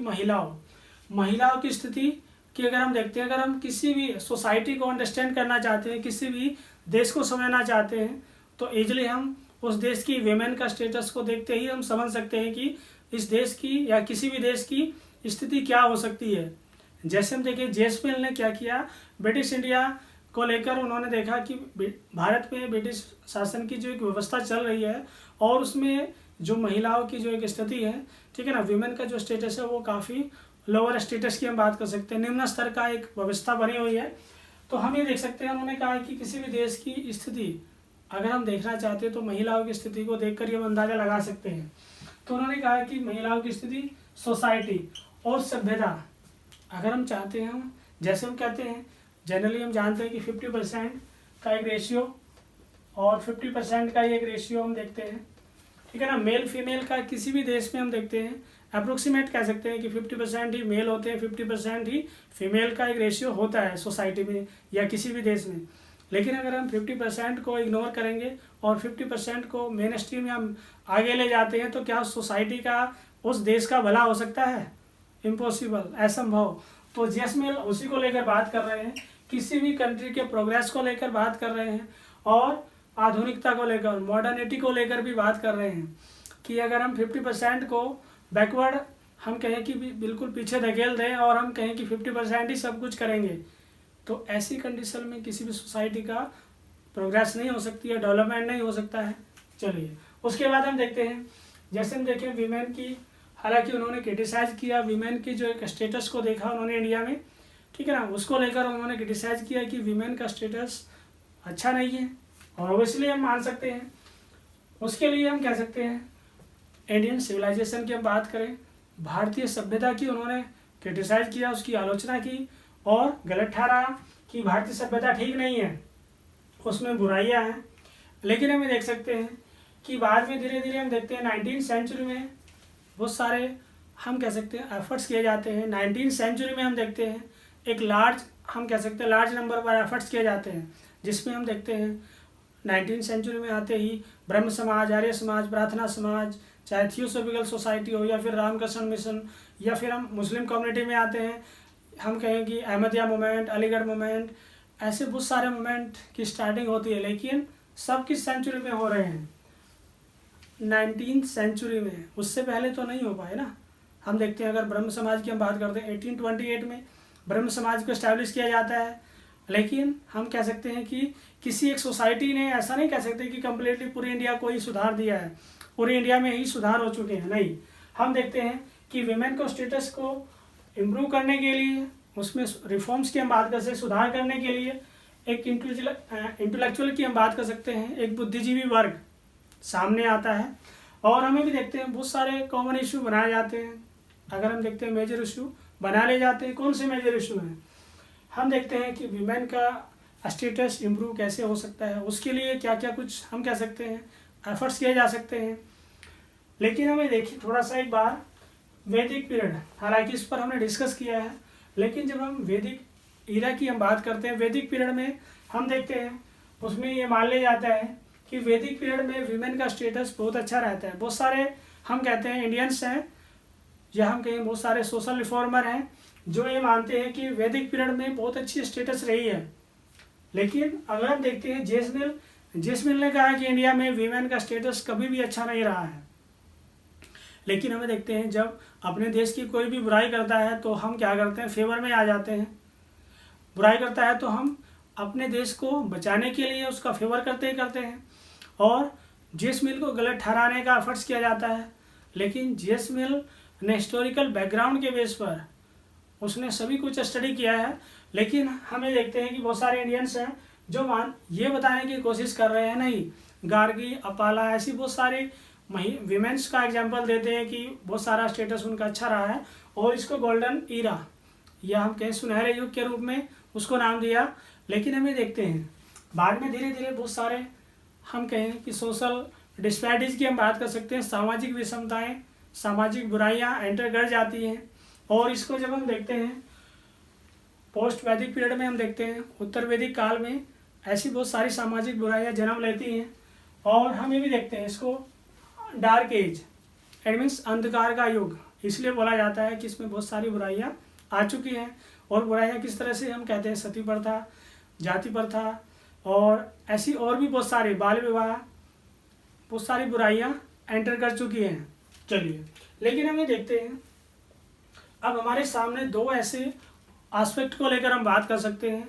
महिलाओं की स्थिति की अगर हम देखते हैं, अगर हम किसी भी सोसाइटी को अंडरस्टैंड करना चाहते हैं, किसी भी देश को समझना चाहते हैं, तो ईजिली हम उस देश की विमेन का स्टेटस को देखते ही हम समझ सकते हैं कि इस देश की या किसी भी देश की स्थिति क्या हो सकती है। जैसे हम देखें जेसमिल ने क्या किया, ब्रिटिश इंडिया को लेकर उन्होंने देखा कि भारत में ब्रिटिश शासन की जो एक व्यवस्था चल रही है और उसमें जो महिलाओं की जो एक स्थिति है, ठीक है ना, विमेन का जो स्टेटस है वो काफ़ी लोअर स्टेटस की हम बात कर सकते हैं, निम्न स्तर का एक व्यवस्था बनी हुई है। तो हम ये देख सकते हैं, उन्होंने कहा कि किसी भी देश की स्थिति अगर हम देखना चाहते हैं तो महिलाओं की स्थिति को देखकर ही हम अंदाज़ा लगा सकते हैं। तो उन्होंने कहा कि महिलाओं की स्थिति, सोसाइटी और सभ्यता अगर हम चाहते हैं, जैसे हम कहते हैं जनरली हम जानते हैं कि 50% का एक रेशियो और 50% का एक रेशियो हम देखते हैं, ठीक है ना, मेल फीमेल का किसी भी देश में हम देखते हैं अप्रोक्सीमेट कह सकते हैं कि 50% ही मेल होते हैं, 50% ही फीमेल का एक रेशियो होता है सोसाइटी में या किसी भी देश में। लेकिन अगर हम 50% को इग्नोर करेंगे और 50% को मेन स्ट्रीम में हम आगे ले जाते हैं तो क्या सोसाइटी का, उस देश का भला हो सकता है? इम्पॉसिबल, असंभव। तो जेसमिल उसी को लेकर बात कर रहे हैं, किसी भी कंट्री के प्रोग्रेस को लेकर बात कर रहे हैं और आधुनिकता को लेकर, मॉडर्निटी को लेकर भी बात कर रहे हैं कि अगर हम 50% को बैकवर्ड हम कहें कि बिल्कुल पीछे धकेल दें और हम कहें कि 50% ही सब कुछ करेंगे, तो ऐसी कंडीशन में किसी भी सोसाइटी का प्रोग्रेस नहीं हो सकती है, डेवलपमेंट नहीं हो सकता है। चलिए उसके बाद हम देखते हैं, जैसे हम देखें वीमेन की, हालांकि उन्होंने क्रिटिसाइज किया वीमेन की जो एक स्टेटस को देखा उन्होंने इंडिया में, ठीक है ना, उसको लेकर उन्होंने क्रिटिसाइज किया कि वीमेन का स्टेटस अच्छा नहीं है और इसलिए हम मान सकते हैं। उसके लिए हम कह सकते हैं इंडियन सिविलाइजेशन की हम बात करें, भारतीय सभ्यता की उन्होंने क्रिटिसाइज किया, उसकी आलोचना की और गलत ठहराया कि भारतीय सभ्यता ठीक नहीं है, उसमें बुराइयां हैं। लेकिन हम देख सकते हैं कि बाद में धीरे धीरे हम देखते हैं 19वीं सेंचुरी में बहुत सारे हम कह सकते हैं एफर्ट्स किए जाते हैं। 19वीं सेंचुरी में हम देखते हैं एक लार्ज, हम कह सकते हैं लार्ज नंबर पर एफर्ट्स किए जाते हैं, जिसमें हम देखते हैं 19वीं सेंचुरी में आते ही ब्रह्म समाज, आर्य समाज, प्रार्थना समाज, चाहे थियोसॉफिकल सोसाइटी हो या फिर रामकृष्ण मिशन, या फिर हम मुस्लिम कम्युनिटी में आते हैं, हम कहें कि अहमदिया मूवमेंट, अलीगढ़ मूवमेंट, ऐसे बहुत सारे मूवमेंट की स्टार्टिंग होती है। लेकिन सब किस सेंचुरी में हो रहे हैं? 19वीं सेंचुरी में, उससे पहले तो नहीं हो पाए ना। हम देखते हैं अगर ब्रह्म समाज की हम बात करते हैं 1828 में ब्रह्म समाज को इस्टेब्लिश किया जाता है। लेकिन हम कह सकते हैं कि किसी एक सोसाइटी ने, ऐसा नहीं कह सकते कि कम्प्लीटली पूरी इंडिया को ही सुधार दिया है, पूरी इंडिया में ही सुधार हो चुके हैं, नहीं। हम देखते हैं कि विमेन को स्टेटस को इम्प्रूव करने के लिए, उसमें रिफॉर्म्स की हम बात कर सकते हैं, सुधार करने के लिए एक इंटेलेक्चुअल की हम बात कर सकते हैं, एक बुद्धिजीवी वर्ग सामने आता है। और हमें भी देखते हैं बहुत सारे कॉमन इशू बनाए जाते हैं। अगर हम देखते हैं मेजर इशू बना ले जाते हैं, कौन से मेजर इशू हैं? हम देखते हैं कि विमेन का स्टेटस इम्प्रूव कैसे हो सकता है, उसके लिए क्या क्या कुछ हम कह सकते हैं एफर्ट्स किए जा सकते हैं। लेकिन हमें देखिए थोड़ा सा एक बार वैदिक पीरियड, हालांकि इस पर हमने डिस्कस किया है, लेकिन जब हम वैदिक ईरा की हम बात करते हैं, वैदिक पीरियड में हम देखते हैं उसमें ये मान लिया जाता है कि वैदिक पीरियड में विमेन का स्टेटस बहुत अच्छा रहता है। बहुत सारे हम कहते हैं इंडियंस हैं या हम कहें बहुत सारे सोशल रिफॉर्मर हैं जो ये मानते हैं कि वैदिक पीरियड में बहुत अच्छी स्टेटस रही है। लेकिन अगर हम देखते हैं जेसमिल ने कहा कि इंडिया में वीमेन का स्टेटस कभी भी अच्छा नहीं रहा है। लेकिन हमें देखते हैं जब अपने देश की कोई भी बुराई करता है तो हम क्या करते हैं, फेवर में आ जाते हैं। बुराई करता है तो हम अपने देश को बचाने के लिए उसका फेवर करते ही करते हैं और जेसमिल को गलत ठहराने का एफर्ट्स किया जाता है। लेकिन जेसमिल ने हिस्टोरिकल बैकग्राउंड के बेस पर उसने सभी कुछ स्टडी किया है। लेकिन हमें देखते हैं कि बहुत सारे इंडियंस हैं जो ये बताने की कोशिश कर रहे हैं, नहीं, गार्गी, अपाला, ऐसी बहुत सारी विमेंस का एग्जाम्पल देते हैं कि बहुत सारा स्टेटस उनका अच्छा रहा है और इसको गोल्डन ईरा या हम कहें सुनहरे युग के रूप में उसको नाम दिया। लेकिन हमें देखते हैं बाद में धीरे धीरे बहुत सारे हम कहें कि सोशल डिस्पैरिटीज़ की हम बात कर सकते हैं, सामाजिक विषमताएं, सामाजिक बुराइयां एंटर कर जाती हैं। और इसको जब हम देखते हैं पोस्ट वैदिक पीरियड में हम देखते हैं उत्तर वैदिक काल में ऐसी बहुत सारी सामाजिक बुराइयां जन्म लेती हैं। और हम ये भी देखते हैं इसको डार्क एज, इट मीन्स अंधकार का युग इसलिए बोला जाता है कि इसमें बहुत सारी बुराइयां आ चुकी हैं। और बुराइयां किस तरह से हम कहते हैं, सती प्रथा, जाति प्रथा और ऐसी और भी बहुत सारे, बाल विवाह, बहुत सारी बुराइयां एंटर कर चुकी हैं। चलिए, लेकिन हमें देखते हैं अब हमारे सामने दो ऐसे एस्पेक्ट को लेकर हम बात कर सकते हैं।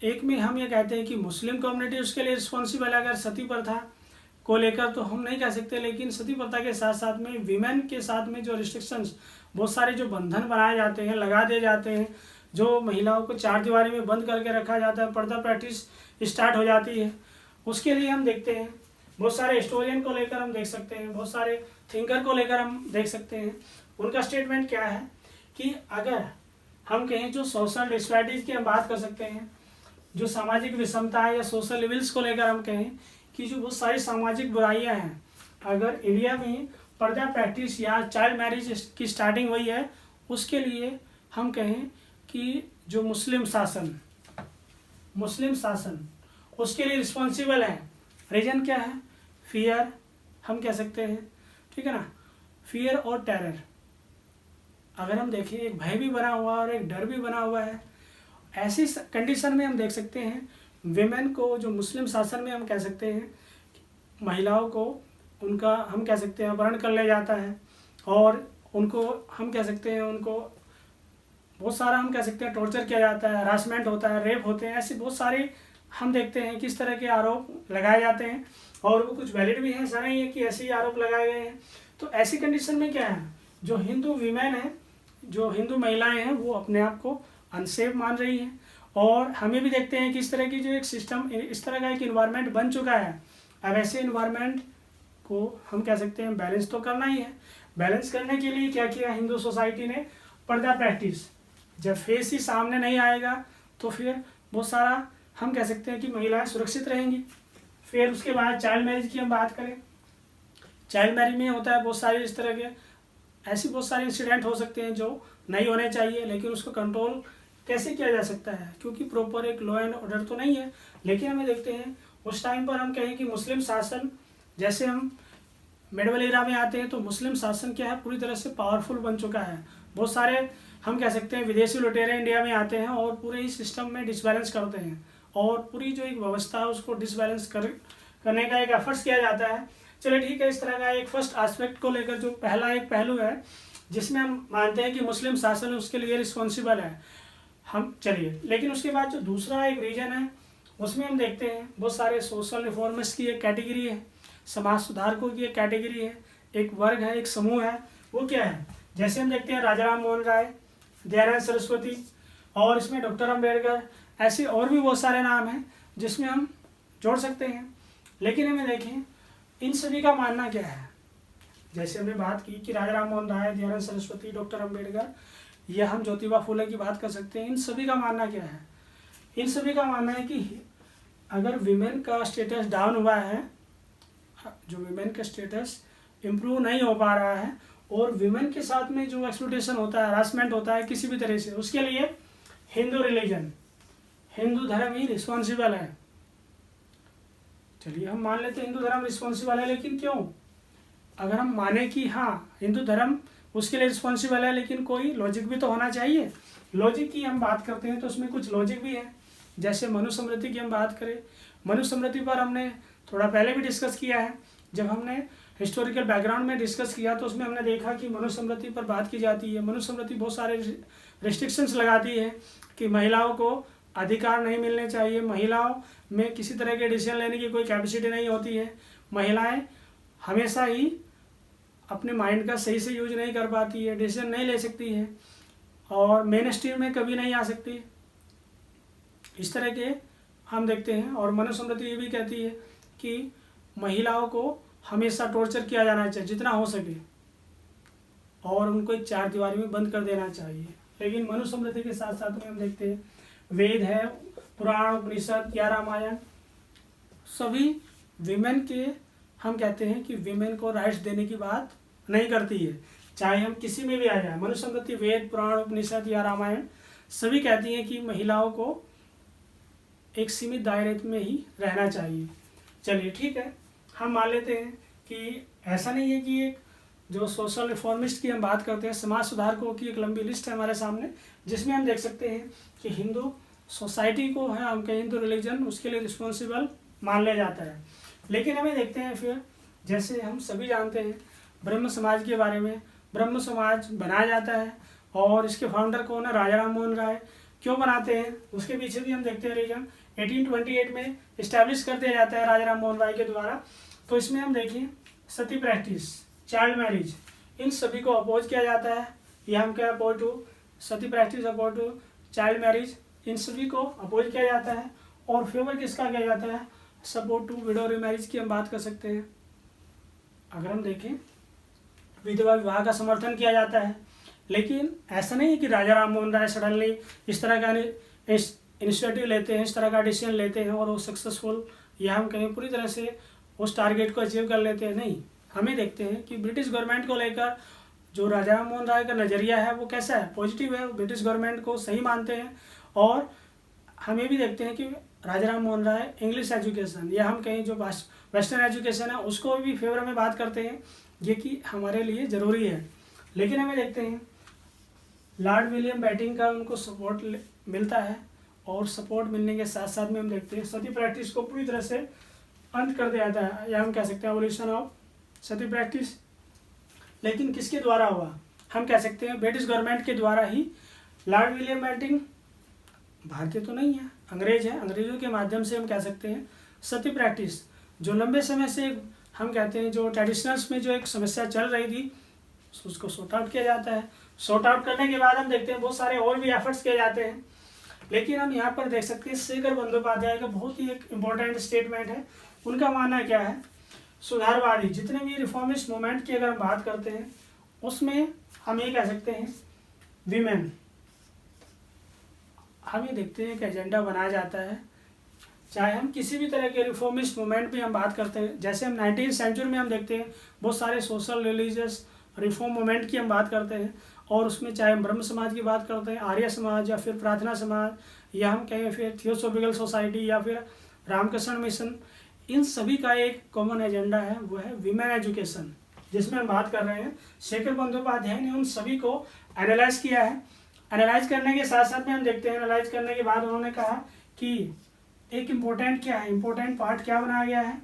एक में हम ये कहते हैं कि मुस्लिम कम्युनिटी उसके लिए रिस्पॉन्सिबल है, अगर सती प्रथा को लेकर तो हम नहीं कह सकते, लेकिन सती प्रथा के साथ साथ में वीमेन के साथ में जो रिस्ट्रिक्शंस, बहुत सारे जो बंधन बनाए जाते हैं, लगा दिए जाते हैं, जो महिलाओं को चार दीवारी में बंद करके रखा जाता है, पर्दा प्रैक्टिस स्टार्ट हो जाती है, उसके लिए हम देखते हैं बहुत सारे हिस्टोरियन को लेकर हम देख सकते हैं, बहुत सारे थिंकर को लेकर हम देख सकते हैं। उनका स्टेटमेंट क्या है कि अगर हम कहें जो सोशल डिस्पैरिटीज की हम बात कर सकते हैं, जो सामाजिक विषमता है या सोशल इविल्स को लेकर हम कहें कि जो बहुत सारी सामाजिक बुराइयां हैं, अगर इंडिया में पर्दा प्रैक्टिस या चाइल्ड मैरिज की स्टार्टिंग हुई है, उसके लिए हम कहें कि जो मुस्लिम शासन उसके लिए रिस्पॉन्सिबल है। रीजन क्या है? फियर हम कह सकते हैं, ठीक है ना, फियर और टेरर। अगर हम देखें एक भय भी बना हुआ और एक डर भी बना हुआ है, ऐसी कंडीशन में हम देख सकते हैं विमेन को, जो मुस्लिम शासन में हम कह सकते हैं महिलाओं को उनका हम कह सकते हैं अपहरण कर लिया जाता है, और उनको हम कह सकते हैं उनको बहुत सारा हम कह सकते हैं टॉर्चर किया जाता है, हरासमेंट होता है, रेप होते हैं, ऐसे बहुत सारे हम देखते हैं किस तरह के आरोप लगाए जाते हैं, और वो कुछ वैलिड भी हैं, ऐसा नहीं है कि ऐसे ही आरोप लगाए गए हैं। तो ऐसी कंडीशन में क्या है, जो हिंदू वीमेन है, जो हिंदू महिलाएं हैं, वो अपने आप को अनसेफ मान रही हैं। और हमें भी देखते हैं कि इस तरह की जो एक सिस्टम, इस तरह का एक इन्वायरमेंट बन चुका है। अब ऐसे इन्वायरमेंट को हम कह सकते हैं बैलेंस तो करना ही है। बैलेंस करने के लिए क्या किया हिंदू सोसाइटी ने? पर्दा प्रैक्टिस। जब फेस ही सामने नहीं आएगा तो फिर बहुत सारा हम कह सकते हैं कि महिलाएं सुरक्षित रहेंगी। फिर उसके बाद चाइल्ड मैरिज की हम बात करें, चाइल्ड मैरिज में होता है बहुत सारे इस तरह के ऐसे बहुत सारे इंसिडेंट हो सकते हैं जो नहीं होने चाहिए, लेकिन उसको कंट्रोल कैसे किया जा सकता है, क्योंकि प्रॉपर एक लॉ एंड ऑर्डर तो नहीं है। लेकिन हमें देखते हैं उस टाइम पर हम कहें कि मुस्लिम शासन, जैसे हम मिडिवल एरा में आते हैं तो मुस्लिम शासन क्या है, पूरी तरह से पावरफुल बन चुका है। बहुत सारे हम कह सकते हैं विदेशी लुटेरे इंडिया में आते हैं और पूरे ही सिस्टम में डिसबैलेंस करते हैं, और पूरी जो एक व्यवस्था है उसको डिसबैलेंस करने का एक एफर्ट्स किया जाता है। चलिए ठीक है, इस तरह का एक फर्स्ट एस्पेक्ट को लेकर जो पहला एक पहलू है जिसमें हम मानते हैं कि मुस्लिम शासन उसके लिए रिस्पॉन्सिबल है हम। चलिए, लेकिन उसके बाद जो दूसरा एक रीजन है उसमें हम देखते हैं बहुत सारे सोशल रिफॉर्मिस्ट की एक कैटेगरी है, समाज सुधारकों की एक कैटेगरी है, एक वर्ग है, एक समूह है। वो क्या है? जैसे हम देखते हैं राजा राम मोहन राय, दयानंद सरस्वती, और इसमें डॉक्टर अम्बेडकर, ऐसे और भी बहुत सारे नाम हैं जिसमें हम जोड़ सकते हैं। लेकिन हमें देखें इन सभी का मानना क्या है। जैसे हमने बात की कि राजा राम मोहन राय, दयानंद सरस्वती, डॉक्टर अम्बेडकर, या हम ज्योतिबा फूले की बात कर सकते हैं। इन सभी का मानना क्या है? इन सभी का मानना है कि अगर विमेन का स्टेटस डाउन हुआ है, जो विमेन का स्टेटस इम्प्रूव नहीं हो पा रहा है, और विमेन के साथ में जो एक्सप्लॉयटेशन होता है, हरासमेंट होता है किसी भी तरह से, उसके लिए हिंदू रिलीजन, हिंदू धर्म ही रिस्पॉन्सिबल है। चलिए हम मान लेते हैं हिंदू धर्म रिस्पॉन्सिबल है, लेकिन क्यों? अगर हम माने कि हाँ हिंदू धर्म उसके लिए रिस्पॉन्सिबल है, लेकिन कोई लॉजिक भी तो होना चाहिए। लॉजिक की हम बात करते हैं तो उसमें कुछ लॉजिक भी है। जैसे मनुस्मृति की हम बात करें, मनुस्मृति पर हमने थोड़ा पहले भी डिस्कस किया है। जब हमने हिस्टोरिकल बैकग्राउंड में डिस्कस किया तो उसमें हमने देखा कि मनुस्मृति पर बात की जाती है। मनुस्मृति बहुत सारे रिस्ट्रिक्शंस लगाती है कि महिलाओं को अधिकार नहीं मिलने चाहिए, महिलाओं में किसी तरह के डिसीजन लेने की कोई कैपेसिटी नहीं होती है, महिलाएं हमेशा ही अपने माइंड का सही से यूज नहीं कर पाती है, डिसीजन नहीं ले सकती है, और मेन स्ट्रीम में कभी नहीं आ सकती। इस तरह के हम देखते हैं। और मनुस्मृति ये भी कहती है कि महिलाओं को हमेशा टॉर्चर किया जाना चाहिए जितना हो सके, और उनको एक चार दीवारी में बंद कर देना चाहिए। लेकिन मनुस्मृति के साथ साथ में हम देखते हैं वेद है, पुराण, उपनिषद या रामायण, सभी विमेन के हम कहते हैं कि विमेन को राइट्स देने की बात नहीं करती है, चाहे हम किसी में भी आ जाए। मनुस्मृति, वेद, पुराण, उपनिषद या रामायण सभी कहती हैं कि महिलाओं को एक सीमित दायरे में ही रहना चाहिए। चलिए ठीक है, हम मान लेते हैं कि ऐसा नहीं है कि एक जो सोशल रिफॉर्मिस्ट की हम बात करते हैं, समाज सुधारकों की एक लंबी लिस्ट है हमारे सामने, जिसमें हम देख सकते हैं कि हिंदू सोसाइटी को है हम कहें हिंदू रिलीजन उसके लिए रिस्पॉन्सिबल मान लिया जाता है। लेकिन हमें देखते हैं फिर जैसे हम सभी जानते हैं ब्रह्म समाज के बारे में। ब्रह्म समाज बनाया जाता है और इसके फाउंडर कौन है? राजा राम मोहन राय। क्यों बनाते हैं उसके पीछे भी हम देखते हैं रीजन। 1828 में इस्टेब्लिश कर दिया जाता है राजा राम मोहन राय के द्वारा। तो इसमें हम देखिए सती प्रैक्टिस, चाइल्ड मैरिज, इन सभी को अपोज किया जाता है। ये हम क्या oppose to sati practice, oppose to child marriage, इन सभी को अपोज किया जाता है। और फेवर किसका किया जाता है? सपोर्ट टू विडो मैरिज की हम बात कर सकते हैं। अगर हम देखें विधवा विवाह का समर्थन किया जाता है। लेकिन ऐसा नहीं है कि राजा राम मोहन राय सडनली इस तरह का इनिशिएटिव लेते हैं, इस तरह का डिसीजन लेते हैं और वो सक्सेसफुल या हम कहें पूरी तरह से उस टारगेट को अचीव कर लेते हैं। नहीं, हमें देखते हैं कि ब्रिटिश गवर्नमेंट को लेकर जो राजा राम मोहन राय का नज़रिया है वो कैसा है? पॉजिटिव है। ब्रिटिश गवर्नमेंट को सही मानते हैं। और हमें भी देखते हैं कि राजा राम मोहन राय इंग्लिश एजुकेशन या हम कहें जो वेस्टर्न एजुकेशन है उसको भी फेवर में बात करते हैं, ये कि हमारे लिए ज़रूरी है। लेकिन हमें देखते हैं लॉर्ड विलियम बेटिंग का उनको सपोर्ट मिलता है और सपोर्ट मिलने के साथ साथ में हम देखते हैं सती प्रैक्टिस को पूरी तरह से अंत कर दिया जाता है, या हम कह सकते हैं एवोल्यूशन ऑफ सती प्रैक्टिस। लेकिन किसके द्वारा हुआ? हम कह सकते हैं ब्रिटिश गवर्नमेंट के द्वारा ही। लॉर्ड विलियम बेटिंग भारतीय तो नहीं है, अंग्रेज है। अंग्रेजों के माध्यम से हम कह सकते हैं सती प्रैक्टिस जो लंबे समय से हम कहते हैं जो ट्रेडिशनल्स में जो एक समस्या चल रही थी उसको सॉर्ट आउट किया जाता है। सॉर्ट आउट करने के बाद हम देखते हैं बहुत सारे और भी एफर्ट्स किए जाते हैं। लेकिन हम यहाँ पर देख सकते हैं शेखर बंदोपाध्याय का बहुत ही एक इम्पोर्टेंट स्टेटमेंट है। उनका मानना क्या है? सुधारवादी जितने भी रिफॉर्मिस्ट मूवमेंट की अगर हम बात करते हैं उसमें हम ये कह सकते हैं वीमेन, हम ये देखते हैं कि एजेंडा बनाया जाता है। चाहे हम किसी भी तरह के रिफॉर्मिस्ट मूवमेंट में हम बात करते हैं, जैसे हम 19वीं सेंचुरी में हम देखते हैं बहुत सारे सोशल रिलीजियस रिफॉर्म मूवमेंट की हम बात करते हैं। और उसमें चाहे हम ब्रह्म समाज की बात करते हैं, आर्य समाज या फिर प्रार्थना समाज या हम कहें फिर थियोसॉफिकल सोसाइटी या फिर रामकृष्ण मिशन, इन सभी का एक कॉमन एजेंडा है, वो है विमेन एजुकेशन, जिसमें हम बात कर रहे हैं। शेखर बंदोपाध्याय ने उन सभी को एनालाइज किया है। एनालाइज करने के साथ साथ में हम देखते हैं एनालाइज करने के बाद उन्होंने कहा कि एक इम्पोर्टेंट क्या है, इम्पोर्टेंट पार्ट क्या बनाया गया है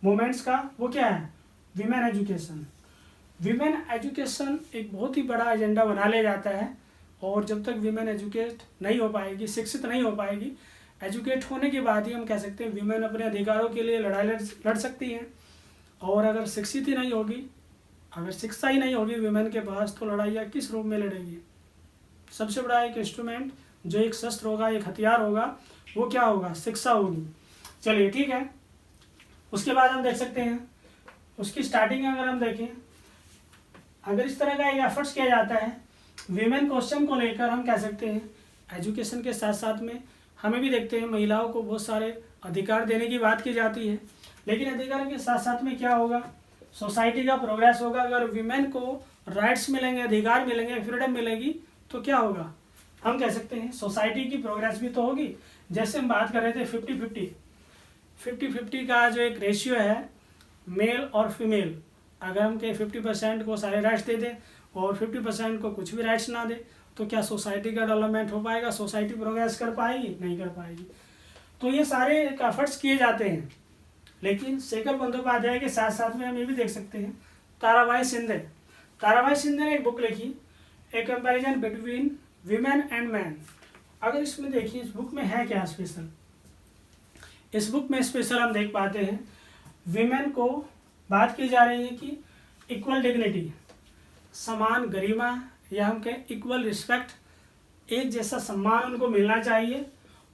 मूवमेंट्स का, वो क्या है? Women education. विमेन एजुकेशन एक बहुत ही बड़ा एजेंडा बना लिया जाता है। और जब तक विमेन एजुकेट नहीं हो पाएगी, शिक्षित नहीं हो पाएगी, एजुकेट होने के बाद ही हम कह सकते हैं विमेन अपने अधिकारों के लिए लड़ाई लड़ सकती हैं। और अगर शिक्षित ही नहीं होगी, अगर शिक्षा ही नहीं होगी विमेन के पास, तो लड़ाइयाँ किस रूप में लड़ेगी? सबसे बड़ा एक इंस्ट्रूमेंट जो एक शस्त्र होगा, एक हथियार होगा, वो क्या होगा? शिक्षा होगी। चलिए ठीक है। उसके बाद हम देख सकते हैं उसकी स्टार्टिंग अगर हम देखें, अगर इस तरह का एक एफर्ट्स किया जाता है वीमेन क्वेश्चन को लेकर, हम कह सकते हैं एजुकेशन के साथ साथ में हमें भी देखते हैं महिलाओं को बहुत सारे अधिकार देने की बात की जाती है। लेकिन अधिकार के साथ साथ में क्या होगा? सोसाइटी का प्रोग्रेस होगा। अगर वीमेन को राइट्स मिलेंगे, अधिकार मिलेंगे, फ्रीडम मिलेगी, तो क्या होगा? हम कह सकते हैं सोसाइटी की प्रोग्रेस भी तो होगी। जैसे हम बात कर रहे थे 50-50 का जो एक रेशियो है मेल और फीमेल, अगर हम कहें 50% को सारे राइट्स दे दें और 50% को कुछ भी राइट्स ना दे, तो क्या सोसाइटी का डेवलपमेंट हो पाएगा? सोसाइटी प्रोग्रेस कर पाएगी? नहीं कर पाएगी। तो ये सारे एफर्ट्स किए जाते हैं। लेकिन शेखर बंदोपाध्याय के साथ साथ में हम ये भी देख सकते हैं ताराबाई शिंदे ने एक बुक लिखी, a comparison between women and man. अगर इसमें देखिए इस बुक में है क्या स्पेशल? इस बुक में स्पेशल हम देख पाते हैं वीमेन को बात की जा रही है कि इक्वल डिग्निटी, समान गरिमा या हम कहें इक्वल रिस्पेक्ट, एक जैसा सम्मान उनको मिलना चाहिए।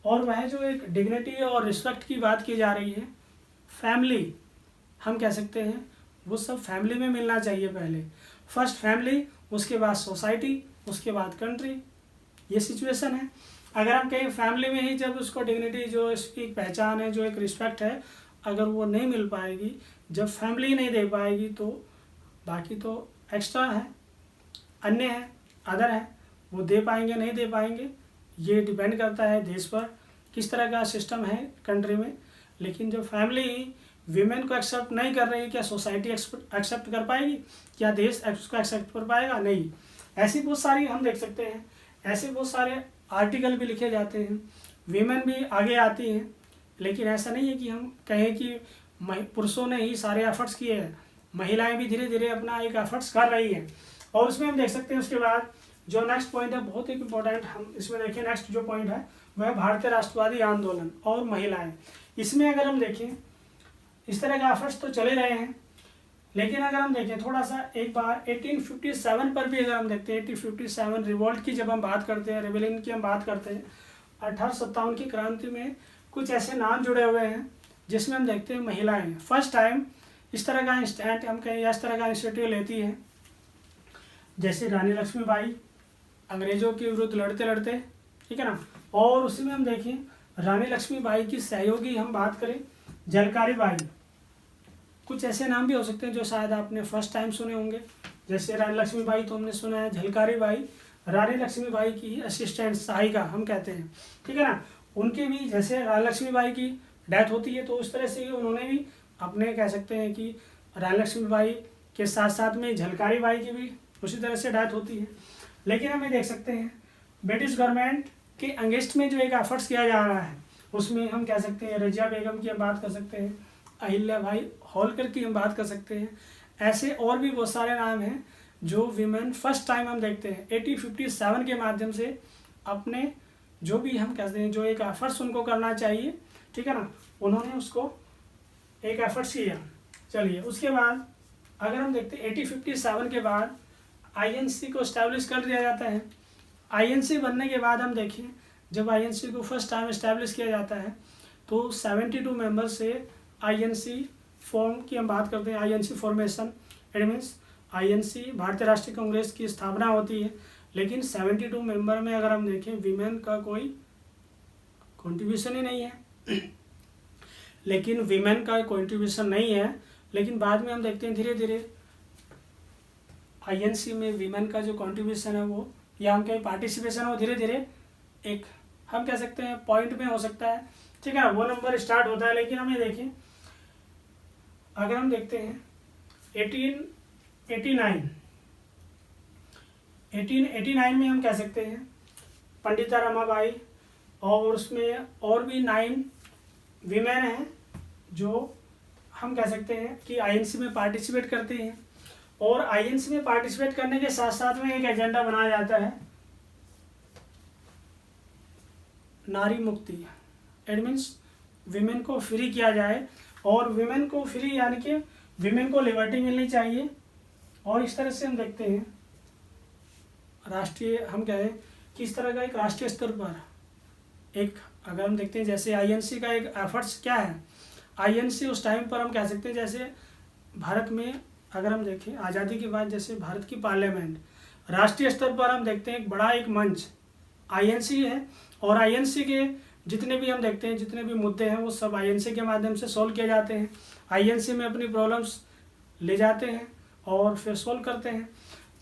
और वह जो एक डिग्निटी और रिस्पेक्ट की बात की जा रही है, फैमिली हम कह सकते हैं वो सब फैमिली में मिलना चाहिए। पहले फर्स्ट फैमिली, उसके बाद सोसाइटी, उसके बाद कंट्री, ये सिचुएशन है। अगर हम कहें फैमिली में ही जब उसको डिग्निटी जो इसकी पहचान है, जो एक रिस्पेक्ट है, अगर वो नहीं मिल पाएगी, जब फैमिली नहीं दे पाएगी, तो बाकी तो एक्स्ट्रा है, अन्य है, अदर है, वो दे पाएंगे नहीं दे पाएंगे, ये डिपेंड करता है देश पर किस तरह का सिस्टम है कंट्री में। लेकिन जब फैमिली वीमेन को एक्सेप्ट नहीं कर रही, क्या सोसाइटी एक्सेप्ट कर पाएगी? क्या देश उसको एक्सेप्ट कर पाएगा? नहीं। ऐसी बहुत सारी हम देख सकते हैं, ऐसे बहुत सारे आर्टिकल भी लिखे जाते हैं, वीमेन भी आगे आती हैं। लेकिन ऐसा नहीं है कि हम कहें कि पुरुषों ने ही सारे एफर्ट्स किए हैं, महिलाएं भी धीरे धीरे अपना एक एफर्ट्स कर रही हैं। और उसमें हम देख सकते हैं उसके बाद जो नेक्स्ट पॉइंट है बहुत ही इंपॉर्टेंट, हम इसमें देखिए नेक्स्ट जो पॉइंट है वह है भारतीय राष्ट्रवादी आंदोलन और महिलाएं। इसमें अगर हम देखें इस तरह के एफर्ट्स तो चले रहे हैं, लेकिन अगर हम देखें थोड़ा सा एक बार 1857 पर भी अगर हम देखते हैं 1857 रिवोल्ट की जब हम बात करते हैं, रेबेलियन की हम बात करते हैं, 1857 की क्रांति में कुछ ऐसे नाम जुड़े हुए हैं जिसमें हम देखते हैं महिलाएं फर्स्ट टाइम इस तरह का स्टैंड हम कहें इस तरह का इनिशिएटिव लेती हैं। जैसे रानी लक्ष्मीबाई अंग्रेजों के विरुद्ध लड़ते लड़ते, ठीक है ना, और उसी में हम देखें रानी लक्ष्मीबाई की सहयोगी हम बात करें झलकारी बाई, कुछ ऐसे नाम भी हो सकते हैं जो शायद आपने फर्स्ट टाइम सुने होंगे। जैसे रानी लक्ष्मीबाई तो हमने सुना है, झलकारी बाई रानी लक्ष्मीबाई की असिस्टेंट सहायिका हम कहते हैं, ठीक है ना, उनकी भी जैसे रानी लक्ष्मीबाई की डेथ होती है तो उस तरह से उन्होंने भी अपने कह सकते हैं कि रानी लक्ष्मीबाई के साथ साथ में झलकारी बाई की भी उसी तरह से डेथ होती है। लेकिन हम ये देख सकते हैं ब्रिटिश गवर्नमेंट के अगेंस्ट में जो एक एफर्ट्स किया जा रहा है उसमें हम कह सकते हैं रजिया बेगम की हम बात कर सकते हैं, अहिल्या भाई होलकर की हम बात कर सकते हैं, ऐसे और भी बहुत सारे नाम हैं जो वीमेन फर्स्ट टाइम हम देखते हैं 1857 के माध्यम से अपने जो भी हम कहते हैं जो एक एफर्ट्स उनको करना चाहिए, ठीक है ना, उन्होंने उसको एक एफर्ट्स किया। चलिए उसके बाद अगर हम देखते हैं 1857 के बाद आईएनसी को इस्टेब्लिश कर दिया जाता है। आईएनसी बनने के बाद हम देखें जब आईएनसी को फर्स्ट टाइम इस्टेब्लिश किया जाता है तो 72 मेंबर से आईएनसी फॉर्म की हम बात करते हैं, INC formation, it means INC भारतीय राष्ट्रीय कांग्रेस की स्थापना होती है। लेकिन 72 मेंबर में अगर हम देखें वीमेन का कोई कंट्रीब्यूशन ही नहीं है लेकिन वीमेन का कंट्रीब्यूशन नहीं है, लेकिन बाद में हम देखते हैं धीरे धीरे आईएनसी में वीमेन का जो कंट्रीब्यूशन है वो या हम कहें पार्टिसिपेशन वो धीरे धीरे एक हम कह सकते हैं पॉइंट में हो सकता है, ठीक है ना, वो नंबर स्टार्ट होता है। लेकिन हमें देखें अगर हम देखते हैं 1889 में हम कह सकते हैं पंडिता रमाबाई और उसमें और भी 9 वीमेन हैं जो हम कह सकते हैं कि आईएनसी में पार्टिसिपेट करते हैं। और आईएनसी में पार्टिसिपेट करने के साथ साथ में एक एजेंडा बनाया जाता है नारी मुक्ति, इट मीन्स विमेन को फ्री किया जाए और विमेन को फ्री यानी कि विमेन को लिबर्टी मिलनी चाहिए। और इस तरह से हम देखते हैं राष्ट्रीय हम कहें कि इस तरह का एक राष्ट्रीय स्तर पर एक अगर हम देखते हैं जैसे आईएनसी का एक एफर्ट्स क्या है, आईएनसी उस टाइम पर हम कह सकते हैं जैसे भारत में अगर हम देखें आज़ादी के बाद जैसे भारत की पार्लियामेंट राष्ट्रीय स्तर पर हम देखते हैं एक बड़ा एक मंच आईएनसी है और आईएनसी के जितने भी हम देखते हैं जितने भी मुद्दे हैं वो सब आईएनसी के माध्यम से सॉल्व किए जाते हैं। आईएनसी में अपनी प्रॉब्लम्स ले जाते हैं और फिर सॉल्व करते हैं।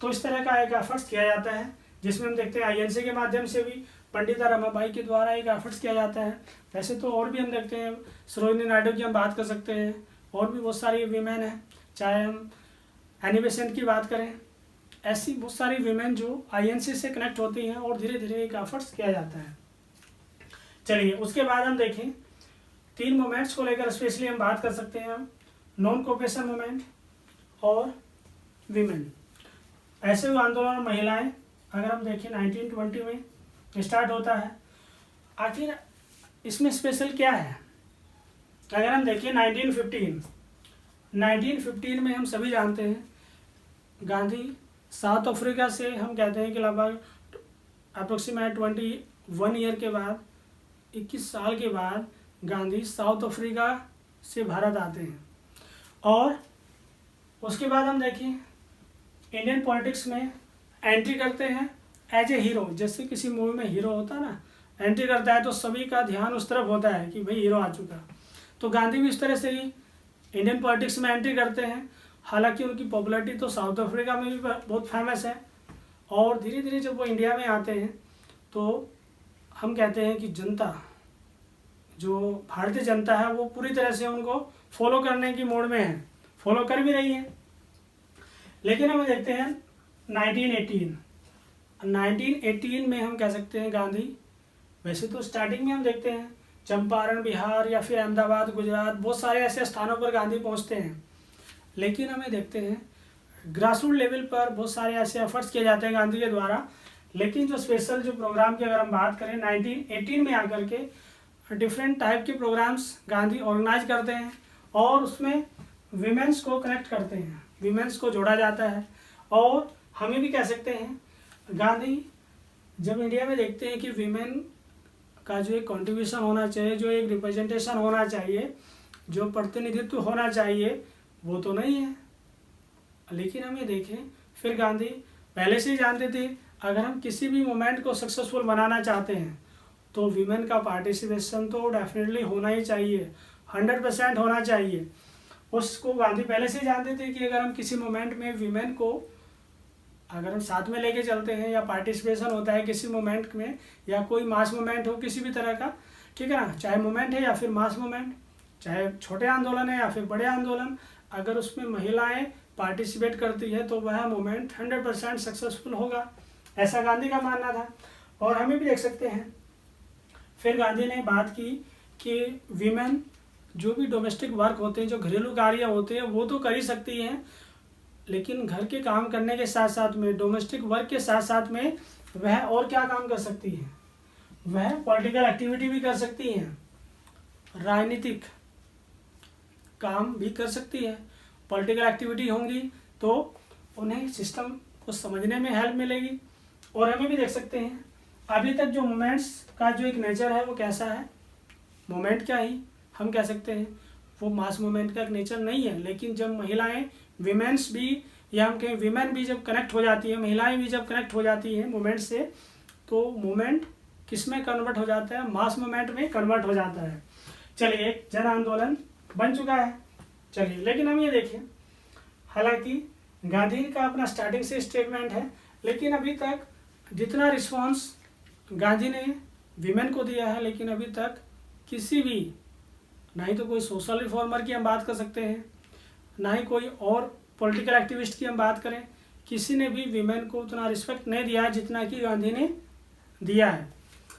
तो इस तरह का एक एफर्ट्स किया जाता है जिसमें हम देखते हैं आईएनसी के माध्यम से भी पंडिता रमाबाई के द्वारा एक एफर्ट्स किया जाता है। वैसे तो और भी हम देखते हैं सरोजिनी नायडू की हम बात कर सकते हैं और भी बहुत सारी वीमेन हैं, चाहे हम एनी बेसेंट की बात करें, ऐसी बहुत सारी वीमेन जो आईएनसी से कनेक्ट होती हैं और धीरे धीरे एक एफर्ट्स किया जाता है। चलिए उसके बाद हम देखें 3 मूवमेंट्स को लेकर स्पेशली हम बात कर सकते हैं, नॉन कोऑपरेशन मूवमेंट और वीमेन। ऐसे हुए आंदोलन महिलाएं अगर हम देखें 1920 में स्टार्ट होता है। आखिर इसमें स्पेशल क्या है? अगर हम देखें 1915 में हम सभी जानते हैं गांधी साउथ अफ्रीका से हम कहते हैं कि लगभग अप्रोक्सीमेट 21 ईयर के बाद 21 साल के बाद गांधी साउथ अफ्रीका से भारत आते हैं। और उसके बाद हम देखें इंडियन पॉलिटिक्स में एंट्री करते हैं एज ए हीरो। जैसे किसी मूवी में हीरो होता है ना, एंट्री करता है तो सभी का ध्यान उस तरफ होता है कि भाई हीरो आ चुका। तो गांधी भी इस तरह से ही इंडियन पॉलिटिक्स में एंट्री करते हैं। हालांकि उनकी पॉपुलैरिटी तो साउथ अफ्रीका में भी बहुत फेमस है और धीरे धीरे जब वो इंडिया में आते हैं तो हम कहते हैं कि जनता जो भारतीय जनता है वो पूरी तरह से उनको फॉलो करने की मोड में है, फॉलो कर भी रही है। लेकिन हम देखते हैं 1918 में हम कह सकते हैं गांधी, वैसे तो स्टार्टिंग में हम देखते हैं चंपारण बिहार या फिर अहमदाबाद गुजरात, बहुत सारे ऐसे स्थानों पर गांधी पहुंचते हैं। लेकिन हमें देखते हैं ग्रास रूट लेवल पर बहुत सारे ऐसे एफर्ट्स किए जाते हैं गांधी के द्वारा। लेकिन जो स्पेशल जो प्रोग्राम की अगर हम बात करें 1918 में आकर के डिफरेंट टाइप के प्रोग्राम्स गांधी ऑर्गेनाइज करते हैं और उसमें वीमेंस को कनेक्ट करते हैं, वीमेंस को जोड़ा जाता है। और हमें भी कह सकते हैं गांधी जब इंडिया में देखते हैं कि वीमेन का जो एक कॉन्ट्रीब्यूशन होना चाहिए, जो एक रिप्रेजेंटेशन होना चाहिए, जो प्रतिनिधित्व होना चाहिए, वो तो नहीं है। लेकिन हम ये देखें फिर गांधी पहले से ही जानते थे अगर हम किसी भी मूवमेंट को सक्सेसफुल बनाना चाहते हैं तो वीमेन का पार्टिसिपेशन तो डेफिनेटली होना ही चाहिए, 100% होना चाहिए। उसको गांधी पहले से ही जानते थे कि अगर हम किसी मूवमेंट में वीमेन को अगर हम साथ में लेके चलते हैं या पार्टिसिपेशन होता है किसी मूवमेंट में, या कोई मास मूवमेंट हो किसी भी तरह का, ठीक है ना, चाहे मूवमेंट है या फिर मास मूवमेंट, चाहे छोटे आंदोलन है या फिर बड़े आंदोलन, अगर उसमें महिलाएं पार्टिसिपेट करती है तो वह मूवमेंट 100% सक्सेसफुल होगा, ऐसा गांधी का मानना था। और हमें भी देख सकते हैं फिर गांधी ने बात की कि वीमेन जो भी डोमेस्टिक वर्क होते हैं, जो घरेलू कार्य होते हैं, वो तो कर ही सकती हैं, लेकिन घर के काम करने के साथ साथ में, डोमेस्टिक वर्क के साथ साथ में वह और क्या काम कर सकती हैं, वह पॉलिटिकल एक्टिविटी भी कर सकती हैं, राजनीतिक काम भी कर सकती है। पॉलिटिकल एक्टिविटी होंगी तो उन्हें सिस्टम को समझने में हेल्प मिलेगी। और हमें भी देख सकते हैं अभी तक जो मूवमेंट्स का जो एक नेचर है वो कैसा है, मूवमेंट क्या ही हम कह सकते हैं, वो मास मूवमेंट का एक नेचर नहीं है। लेकिन जब महिलाएं, वीमेंस भी, या हम कहें वीमेन भी जब कनेक्ट हो जाती है, महिलाएं भी जब कनेक्ट हो जाती हैं मूवमेंट से, तो मूवमेंट किस में कन्वर्ट हो जाता है, मास मूवमेंट में कन्वर्ट हो जाता है। चलिए एक जन आंदोलन बन चुका है। चलिए लेकिन हम ये देखें, हालांकि गांधी का अपना स्टार्टिंग से स्टेटमेंट है, लेकिन अभी तक जितना रिस्पॉन्स गांधी ने वीमेन को दिया है, लेकिन अभी तक किसी भी, ना ही तो कोई सोशल रिफॉर्मर की हम बात कर सकते हैं, ना ही कोई और पॉलिटिकल एक्टिविस्ट की हम बात करें, किसी ने भी वीमेन को उतना रिस्पेक्ट नहीं दिया है जितना कि गांधी ने दिया है।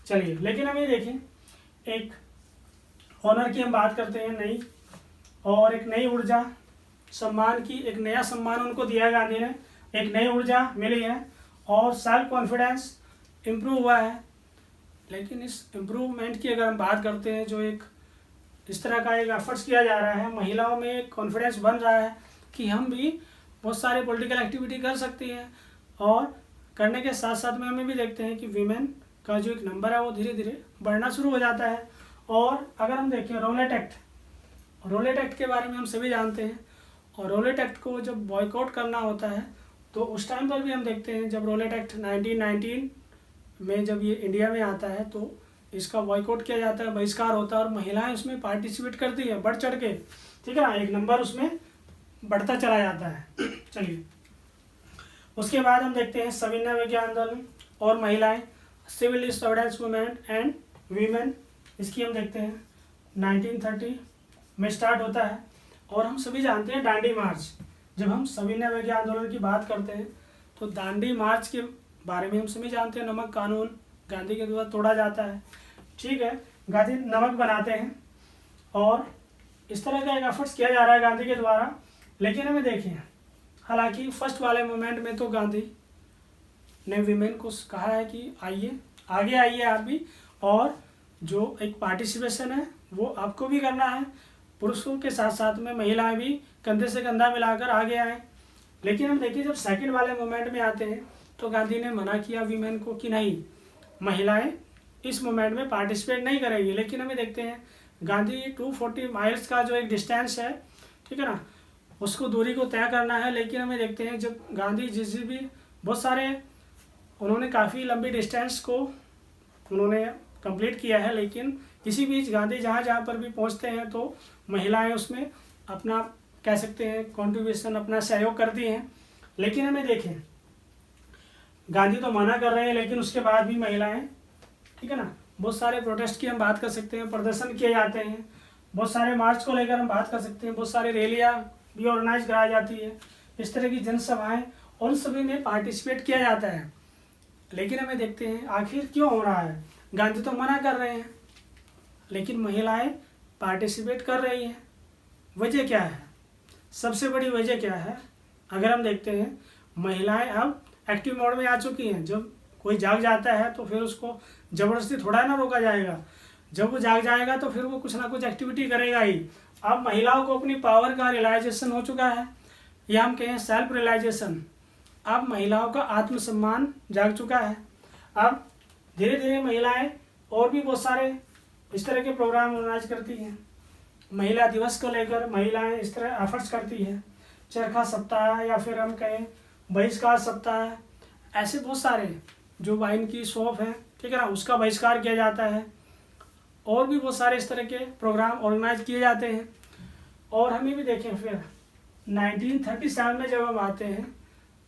चलिए लेकिन हम ये देखें एक ऑनर की हम बात करते हैं नई, और एक नई ऊर्जा, सम्मान की एक नया सम्मान उनको दिया है गांधी ने, एक नई ऊर्जा मिली है और सेल्फ कॉन्फिडेंस इम्प्रूव हुआ है। लेकिन इस इम्प्रूवमेंट की अगर हम बात करते हैं, जो एक इस तरह का एक एफर्ट्स किया जा रहा है, महिलाओं में एक कॉन्फिडेंस बन रहा है कि हम भी बहुत सारे पॉलिटिकल एक्टिविटी कर सकती हैं, और करने के साथ साथ में हमें भी देखते हैं कि वीमेन का जो एक नंबर है वो धीरे धीरे बढ़ना शुरू हो जाता है। और अगर हम देखें रोलेट एक्ट के बारे में हम सभी जानते हैं, और रोलेट एक्ट को जब बॉयकॉट करना होता है तो उस टाइम पर भी हम देखते हैं जब रोलेट एक्ट 1919 में जब ये इंडिया में आता है तो इसका बॉयकॉट किया जाता है, बहिष्कार होता है, और महिलाएं उसमें पार्टिसिपेट करती हैं बढ़ चढ़ के, ठीक है ना, एक नंबर उसमें बढ़ता चला जाता है। चलिए उसके बाद हम देखते हैं सविनय अवज्ञा आंदोलन और महिलाएं, civil disorders movement and women, इसकी हम देखते हैं 1930 में स्टार्ट होता है। और हम सभी जानते हैं दांडी मार्च, जब हम सविनय अवज्ञा आंदोलन की बात करते हैं तो दांडी मार्च के बारे में हम सभी जानते हैं, नमक कानून गांधी के द्वारा तोड़ा जाता है, ठीक है, गांधी नमक बनाते हैं, और इस तरह का एक एफर्ट्स किया जा रहा है गांधी के द्वारा। लेकिन हमें देखें, हालांकि फर्स्ट वाले मोमेंट में तो गांधी ने वीमेन को कहा है कि आइए आगे आइए आप भी, और जो एक पार्टिसिपेशन है वो आपको भी करना है, पुरुषों के साथ साथ में महिलाएं भी कंधे से कंधा मिलाकर आगे आए। लेकिन हम देखिए जब सेकंड वाले मोमेंट में आते हैं तो गांधी ने मना किया वीमेन को कि नहीं, महिलाएं इस मोमेंट में पार्टिसिपेट नहीं करेगी। लेकिन हमें देखते हैं गांधी 240 माइल्स का जो एक डिस्टेंस है, ठीक है ना, उसको दूरी को तय करना है। लेकिन हमें देखते हैं जब गांधी जिस भी बहुत सारे उन्होंने काफ़ी लंबी डिस्टेंस को उन्होंने कंप्लीट किया है, लेकिन इसी बीच गांधी जहाँ जहाँ पर भी पहुँचते हैं तो महिलाएं उसमें अपना कह सकते हैं कंट्रीब्यूशन, अपना सहयोग करती हैं। लेकिन हमें देखें गांधी तो मना कर रहे हैं, लेकिन उसके बाद भी महिलाएं, ठीक है ना, बहुत सारे प्रोटेस्ट की हम बात कर सकते हैं, प्रदर्शन किए जाते हैं, बहुत सारे मार्च को लेकर हम बात कर सकते हैं, बहुत सारी रैलियाँ भी ऑर्गेनाइज कराई जाती है, इस तरह की जनसभाएं, उन सभी में पार्टिसिपेट किया जाता है। लेकिन हमें देखते हैं आखिर क्यों हो रहा है, गांधी तो मना कर रहे हैं, लेकिन महिलाएं पार्टिसिपेट कर रही हैं। वजह क्या है? सबसे बड़ी वजह क्या है? अगर हम देखते हैं, महिलाएं अब एक्टिव मोड में आ चुकी हैं। जब कोई जाग जाता है तो फिर उसको ज़बरदस्ती थोड़ा ना रोका जाएगा। जब वो जाग जाएगा तो फिर वो कुछ ना कुछ एक्टिविटी करेगा ही। अब महिलाओं को अपनी पावर का रियलाइजेशन हो चुका है, या हम कहें सेल्फ रियलाइजेशन। अब महिलाओं का आत्मसम्मान जाग चुका है। अब धीरे धीरे महिलाएं और भी बहुत सारे इस तरह के प्रोग्राम ऑर्गेनाइज करती हैं। महिला दिवस को लेकर महिलाएं इस तरह एफर्ट्स करती हैं, चरखा सप्ताह या फिर हम कहें बहिष्कार सप्ताह, ऐसे बहुत सारे जो वाइन की शॉप है, ठीक है ना, उसका बहिष्कार किया जाता है। और भी बहुत सारे इस तरह के प्रोग्राम ऑर्गेनाइज किए जाते हैं। और हमें भी देखें, फिर 1937 में जब हम आते हैं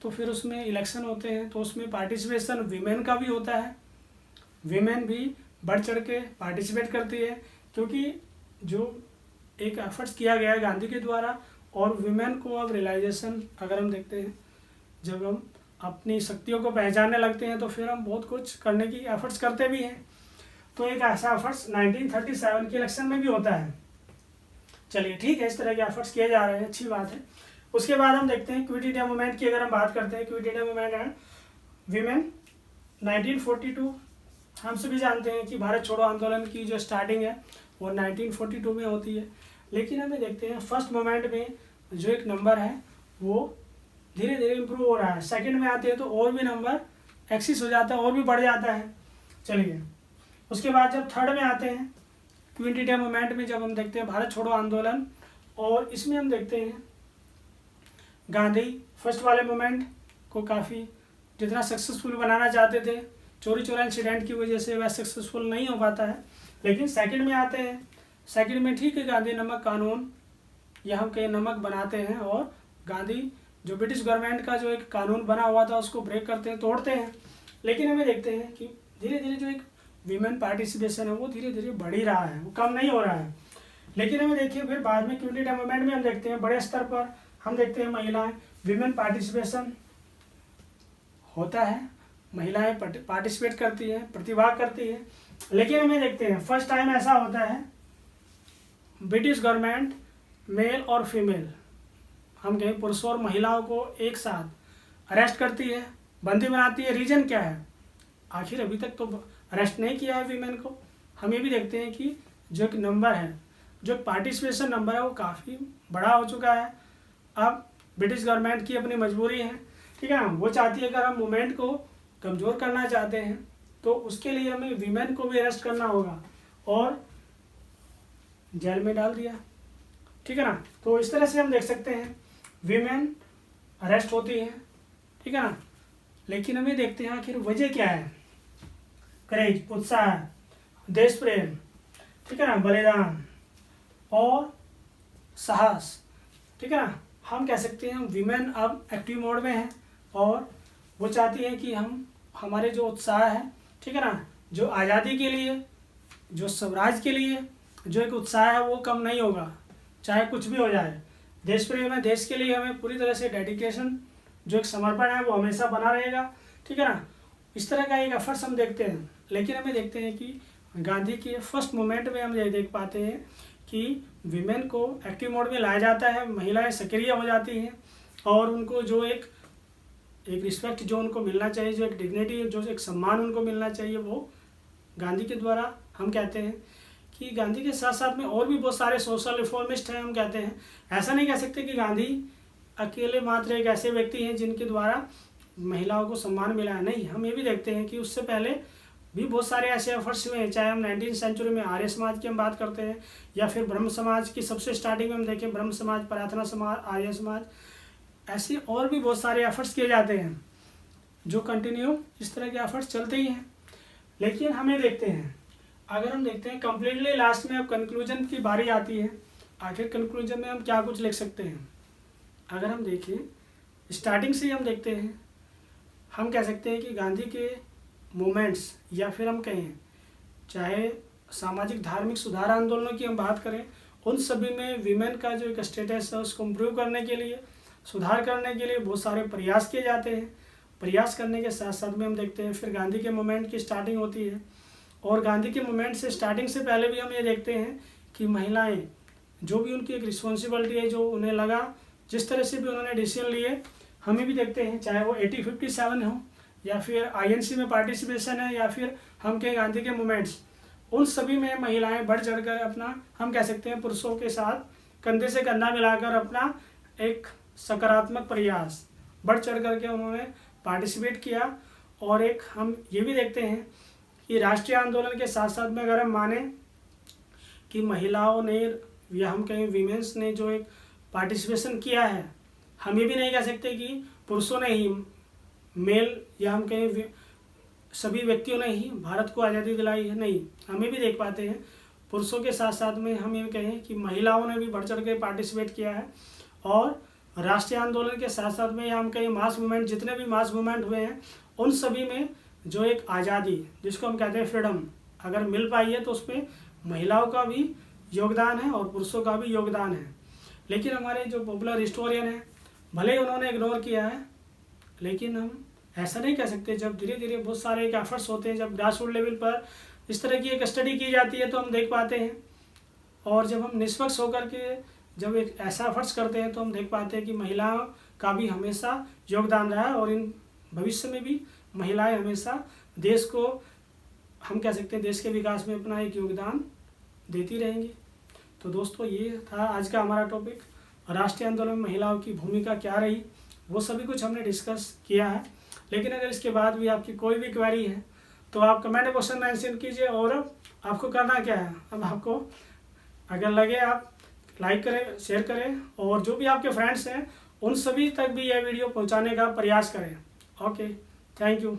तो फिर उसमें इलेक्शन होते हैं, तो उसमें पार्टिसिपेशन वीमेन का भी होता है। वीमेन भी बढ़ चढ़ के पार्टिसिपेट करती है, क्योंकि जो एक एफर्ट्स किया गया है गांधी के द्वारा। और वीमेन को अब रियलाइजेशन, अगर हम देखते हैं, जब हम अपनी शक्तियों को पहचानने लगते हैं तो फिर हम बहुत कुछ करने की एफर्ट्स करते भी हैं। तो एक ऐसा एफर्ट्स 1937 के इलेक्शन में भी होता है। चलिए ठीक है, इस तरह के एफर्ट्स किए जा रहे हैं, अच्छी बात है। उसके बाद हम देखते हैं क्विट इंडिया मूवमेंट की। अगर हम बात करते हैं quit India movement and women 1942, हम सभी जानते हैं कि भारत छोड़ो आंदोलन की जो स्टार्टिंग है वो 1942 में होती है। लेकिन हमें देखते हैं फर्स्ट मोमेंट में जो एक नंबर है वो धीरे धीरे इम्प्रूव हो रहा है। सेकंड में आते हैं तो और भी नंबर एक्सिस हो जाता है, और भी बढ़ जाता है। चलिए, उसके बाद जब थर्ड में आते हैं क्विट इंडिया मूवमेंट में, जब हम देखते हैं भारत छोड़ो आंदोलन, और इसमें हम देखते हैं गांधी फर्स्ट वाले मूवमेंट को काफ़ी जितना सक्सेसफुल बनाना चाहते थे, चोरी चोरा इंसिडेंट की वजह से वह सक्सेसफुल नहीं हो पाता है। लेकिन सेकंड में आते हैं, सेकंड में ठीक है, गांधी नमक कानून, या हम कहीं नमक बनाते हैं, और गांधी जो ब्रिटिश गवर्नमेंट का जो एक कानून बना हुआ था उसको ब्रेक करते हैं, तोड़ते हैं। लेकिन हमें देखते हैं कि धीरे धीरे जो एक वीमेन पार्टिसिपेशन है वो धीरे धीरे बढ़ ही रहा है, वो कम नहीं हो रहा है। लेकिन हमें देखिए फिर बाद में क्विट इंडिया मूवमेंट में हम देखते हैं बड़े स्तर पर हम देखते हैं महिलाएं वीमेन पार्टिसिपेशन होता है, महिलाएं पार्टिसिपेट करती हैं, प्रतिभाग करती हैं। लेकिन हमें देखते हैं फर्स्ट टाइम ऐसा होता है, ब्रिटिश गवर्नमेंट मेल और फीमेल, हम कहें पुरुषों और महिलाओं को एक साथ अरेस्ट करती है, बंदी बनाती है। रीजन क्या है? आखिर अभी तक तो अरेस्ट नहीं किया है वीमेन को। हम ये भी देखते हैं कि जो एक नंबर है, जो पार्टिसिपेशन नंबर है वो काफ़ी बड़ा हो चुका है। अब ब्रिटिश गवर्नमेंट की अपनी मजबूरी है, ठीक है ना, वो चाहती है अगर हम मूवमेंट को कमज़ोर करना चाहते हैं तो उसके लिए हमें वीमेन को भी अरेस्ट करना होगा, और जेल में डाल दिया, ठीक है ना। तो इस तरह से हम देख सकते हैं वीमेन अरेस्ट होती हैं, ठीक है ना। लेकिन हमें देखते हैं आखिर वजह क्या है? करेज, उत्साह, देश प्रेम, ठीक है ना, बलिदान और साहस, ठीक है ना। हम कह सकते हैं वीमेन अब एक्टिव मोड में है, और वो चाहती है कि हम हमारे जो उत्साह है, ठीक है ना, जो आज़ादी के लिए, जो स्वराज के लिए जो एक उत्साह है वो कम नहीं होगा, चाहे कुछ भी हो जाए। देश प्रेम है, देश के लिए हमें पूरी तरह से डेडिकेशन, जो एक समर्पण है वो हमेशा बना रहेगा, ठीक है ना। इस तरह का एक एफर्ट्स हम देखते हैं। लेकिन हमें देखते हैं कि गांधी के फर्स्ट मोमेंट में हम ये देख पाते हैं कि विमेन को एक्टिव मोड में लाया जाता है, महिलाएं सक्रिय हो जाती हैं, और उनको जो एक रिस्पेक्ट जो उनको मिलना चाहिए, जो एक डिग्निटी, जो एक सम्मान उनको मिलना चाहिए, वो गांधी के द्वारा हम कहते हैं कि गांधी के साथ साथ में और भी बहुत सारे सोशल रिफॉर्मिस्ट हैं। हम कहते हैं, ऐसा नहीं कह सकते कि गांधी अकेले मात्र एक ऐसे व्यक्ति हैं जिनके द्वारा महिलाओं को सम्मान मिला है, नहीं। हम ये भी देखते हैं कि उससे पहले भी बहुत सारे ऐसे एफर्ट्स हुए हैं, चाहे हम 19वीं सेंचुरी में आर्य समाज की हम बात करते हैं, या फिर ब्रह्म समाज की सबसे स्टार्टिंग में हम देखें, ब्रह्म समाज, प्रार्थना समाज, आर्य समाज, ऐसे और भी बहुत सारे एफर्ट्स किए जाते हैं जो कंटिन्यू इस तरह के एफर्ट्स चलते ही हैं। लेकिन हमें देखते हैं, अगर हम देखते हैं कम्प्लीटली लास्ट में अब कंक्लूजन की बारी आती है, आखिर कंक्लूजन में हम क्या कुछ लिख सकते हैं। अगर हम देखें स्टार्टिंग से हम देखते हैं, हम कह सकते हैं कि गांधी के मूवमेंट्स, या फिर हम कहें चाहे सामाजिक धार्मिक सुधार आंदोलनों की हम बात करें, उन सभी में विमेन का जो एक स्टेटस है उसको इम्प्रूव करने के लिए, सुधार करने के लिए बहुत सारे प्रयास किए जाते हैं। प्रयास करने के साथ साथ में हम देखते हैं फिर गांधी के मूवमेंट की स्टार्टिंग होती है, और गांधी के मूवमेंट से स्टार्टिंग से पहले भी हम ये देखते हैं कि महिलाएं जो भी उनकी एक रिस्पॉन्सिबिलिटी है, जो उन्हें लगा, जिस तरह से भी उन्होंने डिसीजन लिए, हमें भी देखते हैं, चाहे वो 80-57 हो या फिर INC में पार्टिसिपेशन है या फिर हम कहें गांधी के मूवमेंट्स, उन सभी में महिलाएं बढ़ चढ़ कर अपना, हम कह सकते हैं, पुरुषों के साथ कंधे से कंधा मिलाकर अपना एक सकारात्मक प्रयास बढ़ चढ़ करके उन्होंने पार्टिसिपेट किया। और एक हम ये भी देखते हैं कि राष्ट्रीय आंदोलन के साथ साथ में अगर हम माने कि महिलाओं ने या हम कहें वीमेंस ने जो एक पार्टिसिपेशन किया है, हम ये भी नहीं कह सकते कि पुरुषों ने ही, मेल या हम कहें सभी व्यक्तियों ने ही भारत को आज़ादी दिलाई है, नहीं, हम ये भी देख पाते हैं पुरुषों के साथ साथ में हम ये कहें कि महिलाओं ने भी बढ़ चढ़ के पार्टिसिपेट किया है। और राष्ट्रीय आंदोलन के साथ साथ में या हम कहें मास मूवमेंट, जितने भी मास मूवमेंट हुए हैं, उन सभी में जो एक आज़ादी जिसको हम कहते हैं फ्रीडम, अगर मिल पाई है तो उसमें महिलाओं का भी योगदान है और पुरुषों का भी योगदान है। लेकिन हमारे जो पॉपुलर हिस्टोरियन हैं, भले ही उन्होंने इग्नोर किया है, लेकिन हम ऐसा नहीं कह सकते। जब धीरे धीरे बहुत सारे एक एफर्ट्स होते हैं, जब ग्रास रूट लेवल पर इस तरह की एक स्टडी की जाती है तो हम देख पाते हैं, और जब हम निष्पक्ष होकर के जब एक ऐसा एफर्ट्स करते हैं तो हम देख पाते हैं कि महिलाओं का भी हमेशा योगदान रहा है और इन भविष्य में भी महिलाएं हमेशा देश को, हम कह सकते हैं, देश के विकास में अपना एक योगदान देती रहेंगी। तो दोस्तों, ये था आज का हमारा टॉपिक, राष्ट्रीय आंदोलन में महिलाओं की भूमिका क्या रही, वो सभी कुछ हमने डिस्कस किया है। लेकिन अगर इसके बाद भी आपकी कोई भी क्वेरी है तो आप कमेंट बॉक्स में मेंशन कीजिए। और अब आपको करना क्या है, अब आपको अगर लगे आप लाइक करें, शेयर करें, और जो भी आपके फ्रेंड्स हैं उन सभी तक भी यह वीडियो पहुंचाने का प्रयास करें। Okay, thank you.